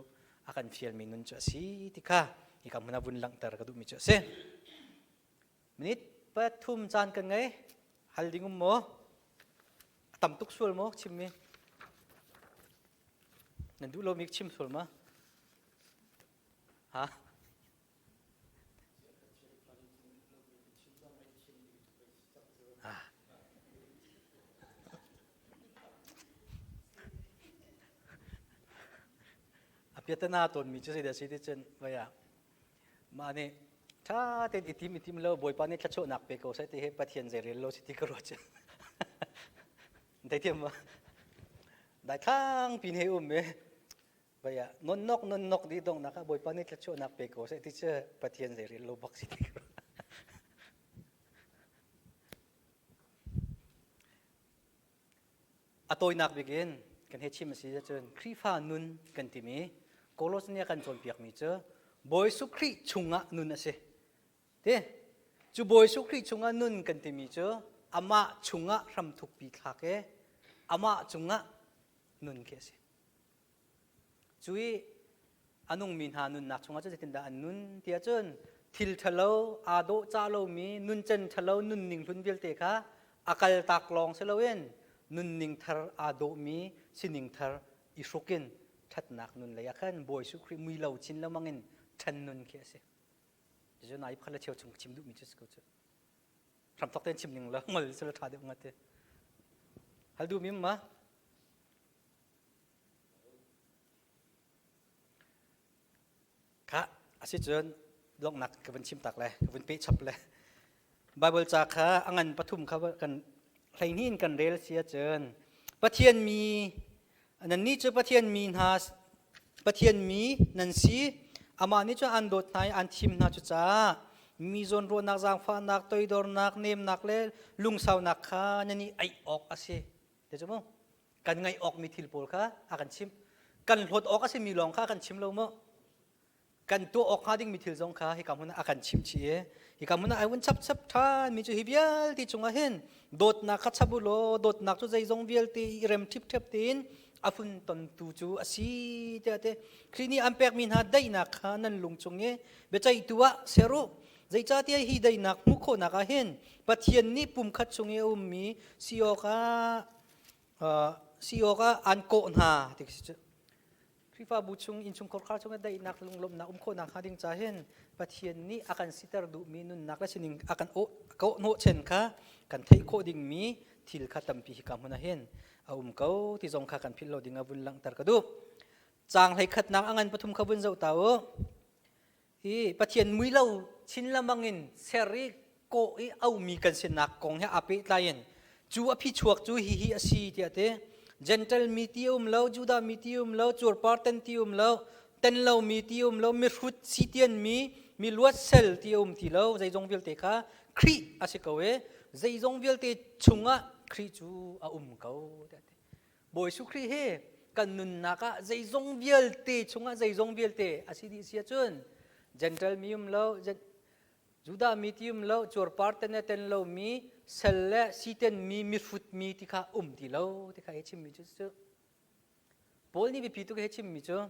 akan fiel mi nun cha si tika ikam na bun lang tar ka du mi cha se minit pathum chan kan ngai haldingum mo tam tuk sul mo chim mi nan du lo mi chim sul ma ha apiatana ton mi chese da sidi chen waya mane ถ้าเต็นอิติมเราบอยปานี่ทัชโชนักเปโกใส่ที่เฮปะเทียนเจริญโลสิติกรัวเจได้เทียมว่าได้ทั้งปีนเฮอุมเมไปอะนนนกดีตรงนะครับบอยปานี่ทัชโชนักเปโกใส่ที่เชื่อปะเทียนเจริญโลบักสิติกรัวอตัวนักบิกินกันเฮชิมสิจะเจนครีฟ้านุนกันที่มีโกโลสเนี่ยกันจนเปียกมีเจอบอยสุครีชุงะนุนนะสิเด้จูบอยสุครีชุงะนุนกันที่มีเจออามาชุงะรำทุกปีทักเออามาชุงะนุนเกสิจุยอันุงมินหานุนนักชุงะจะตินดาอันนุนที่อาจารย์ทิลทะเลอาโดจาโลมีนุนเจนทะเลนุนนิงลุนเบลเตคะอากาศตักลองเสลเวนนุนนิงทาร์อาโดมีสินิงทาร์อิสุกินทัดนักนุนเลยขันบอยสุครีมุยเหล่าชินละมังอินทันนุนเกสิจะนายพลัดเชียวชงชิมดูมิจุสกุจทำตอกเต้นชิมหนึ่งแล้วงอสุดท้ายเดี๋ยวงัดเตะฮัลดูมิมมาค่ะอาศิจนลงหนักกับวันชิมตักเลยกับวันปีชับเลยไบเบิลจากค่ะอังันปฐุมเขากันใครนี่กันเรลเสียเจนปะเทียนมีอันนั้นนี่จะปะเทียนมีนาปะเทียนมีนันซีอามานี่จะอันโดดไหนอันทิมนาจุจ้ามีโซนรัวนักจางฟ้านักตัวดอร์นักเนมนักเล่ลุงสาวนักข้านี่ไอออกอาศัยเดี๋ยวจะมั้งกันไงออกมีทิลโพลข้าอากันชิมกันหดออกอาศัยมีลองข้ากันชิมเรามั้งกันตัวออกข้าดิ้งมีทิลจงข้าให้กำมุนอากันชิมชีให้กำมุนไอวันชับท่านมีจุฮิบิลที่จงอาเห็นโดดนักขัดชับุโลโดดนักจุใจจงวิลที่เริ่มทิพตีนอาฟุนตันตูจูอาศัยเดี๋ยวครีนี่อันเป็กมินหาได้นักข้านั่นลุงจงเบใจตัวเซโรใจจ้าที่ฮีได้นักมุขนักเห็นปัจเจียนนี้ปุ่มขัดชงมีซีโอก้าอันโกนาที่คือคริฟ้าบุชงอินชงคอร์คาชงได้นักลุงลมนักโคนักหาดิ่งจ้าเห็นปัจเจียนนี้อาการสิตรดูมีนุนนักและชินิงอาการโกโนเชนค่ะกันไทยโคดิ่งมีทิลขัดตั้มปีกำมุนเห็นเอาเขาที่จงข้ากันพิลโลดิ่งอาบุญลังตรกดูจางให้ขัดนักอันปฐุมขบุญเจ้าเต้าปัจเจียนมุยเล่าชินละมังอินเสรีโกเอามีกันสินักกงให้อาเปิตลายันจูอภิชวกจูฮิอสีเดียเตเจนเทลมีติอุมเล่าจูดามีติอุมเล่าจูร์ปาร์เทนติอุมเล่าเทนเล่ามีติอุมเล่ามีรุดซิเตียนมีลวดเซลติอุมติเล่าใจจงวิลเตค่ะครีอาศัยเขาใจจงวิลเตชุงะครีจูอาเขาเดียเตบอยสุครีเฮกันนุนนักใจจงวิลเตชุงะใจจงวิลเตอาศัยดิเสียจนGentle mium lo, Juda mitium lo, chor parteneten lo mi, selle siten mi fut mi tika ti lo, tika hechim mi jo. Paul ni bipitu ka hechim mi jo.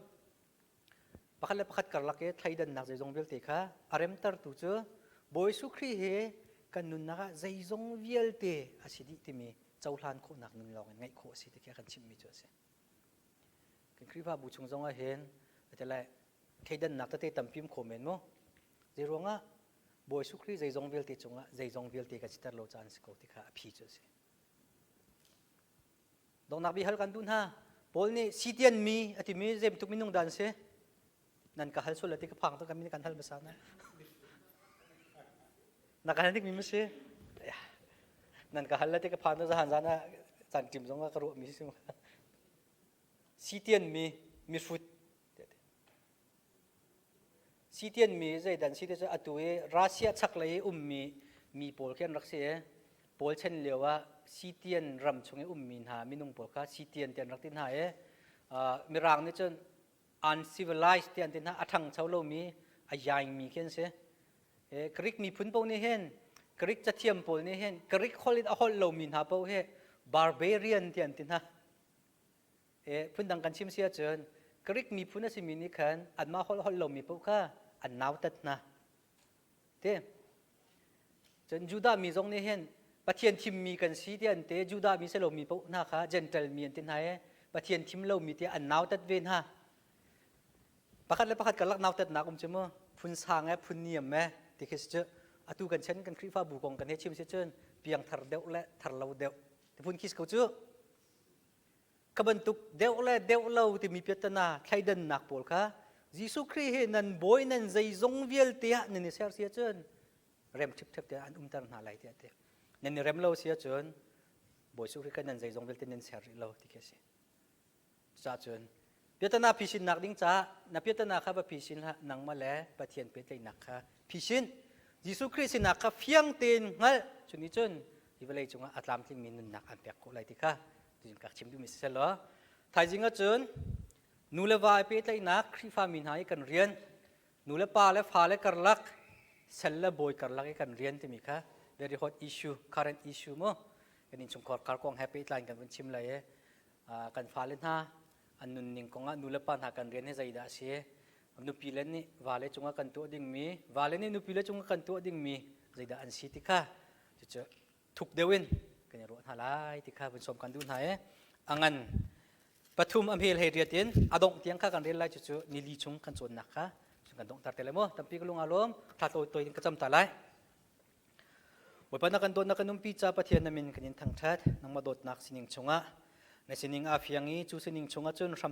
Pakala pakat karlak e thaidan nak zaizong viel tika, arem tar tu jo. Boy sukri he kanun naka zaizong viel te asidi timi chaulan ko nak nun lo ngai ko si tika kan chim mi jo se. Kan kripa bu chung zong a hen, atalai thaidan nak tate tampim komen mo zironga boy sukri zaizong velte chunga zaizong velte ka chitar lo chance ko tika aphi chu se dong nak bi hal kan dun ha bol ni sitian mi ati mi zem tuk minung dan se nan ka hal solati ka phang to kami kan hal basana nakahanik mi mi se nan ka halati ka phang to sa hanjana chan tim zonga ka ro mi sim sitian mi futซีเตียนมีใจดันซีเตียนอตัวรัสเซียชักเลยมีโพลแค่รักเสียโพลเช่นเรียกว่าซีเตียนรำชงมีหามินุงโพลค่ะซีเตียนเตียนรักตินหายมีรางนี่จน uncivilized เตียนตินหาอังชาวโลมีอายายมีแค่เสียกริกมีพื้นโพนี่เห็นกริกจะเทียมโพนี่เห็นกริกฮอลลิดฮอลโลมีหาโพเฮ barbarian เตียนตินหาพื้นดังกันชิมเสียจนกริกมีพื้นสิมินิคันอันมาฮอลโลมีโพค่ะอันนาวตัดนะเต้จนจูดามีตรงนี้เห็นปะเทียนทิมมีกันสีเดียนเต้จูดามีเสลมีปุ๊นะคะเจนเทลมีอันตินไฮปะเทียนทิมเรามีเต้อันนาวตัดเวนฮะประคัดและประคัดกันลักนาวตัดนักจมั้งพุนสางพุนเนียมที่เคสเจอตูกันเช่นกันคริฟ้าบุกงกันเฮชิมเชนเปียงทาร์เดวและทาร์เลาเดวที่พุนคิสเขาเจอกบันตุกเดวและเดวเลาที่มีเปียตนาใครเดินนักโผล่ค่ะ Giêsu Christ he nan boy nan zai zong vial tia nan ni ser sia chun rem thip thip tia an tar na lai tia te nan ni rem lo sia chun boy su Christ nan zai zong vial te nan ser lo ti ke si cha chun piatana phisin nak ding cha na piatana kha ba phisin la nang ma le pathian pe tlai nak kha phisin Giêsu Christ nak kha phiang ten ngal chuni chun i velai chunga atlam tling min nun nak an pek ko lai ti kha tin ka chim du mi se lo thai jinga chun nu le vai pe tlai nak khri fa min hai kan rian nu le pa le pha le kar lak sel le boy kar lak kan rian ti mi kha very hot issue current issue mo kanin chung kor kar kong happy line kan chim lai e kan pha le na an nun ning konga nu le pa na kan rian he zai da se nu pi le ni wale chunga kan to ding mi wale ni nu pi le chunga kan to ding mi zai da an si ti kha chu thuk dewin kan ro na lai ti kha bun som kan du na e angan pathum amhel he riatin adong tiang kha kan rel lai chu nili chung kan chon nak kha chung kan dong tar tele mo tampi ko lunga lom tha to toy ka cham ta lai wa pa na kan don na kanum pi cha pathian namin kanin thang that nang madot nak sining chunga na sining a phiangi chu sining chunga chun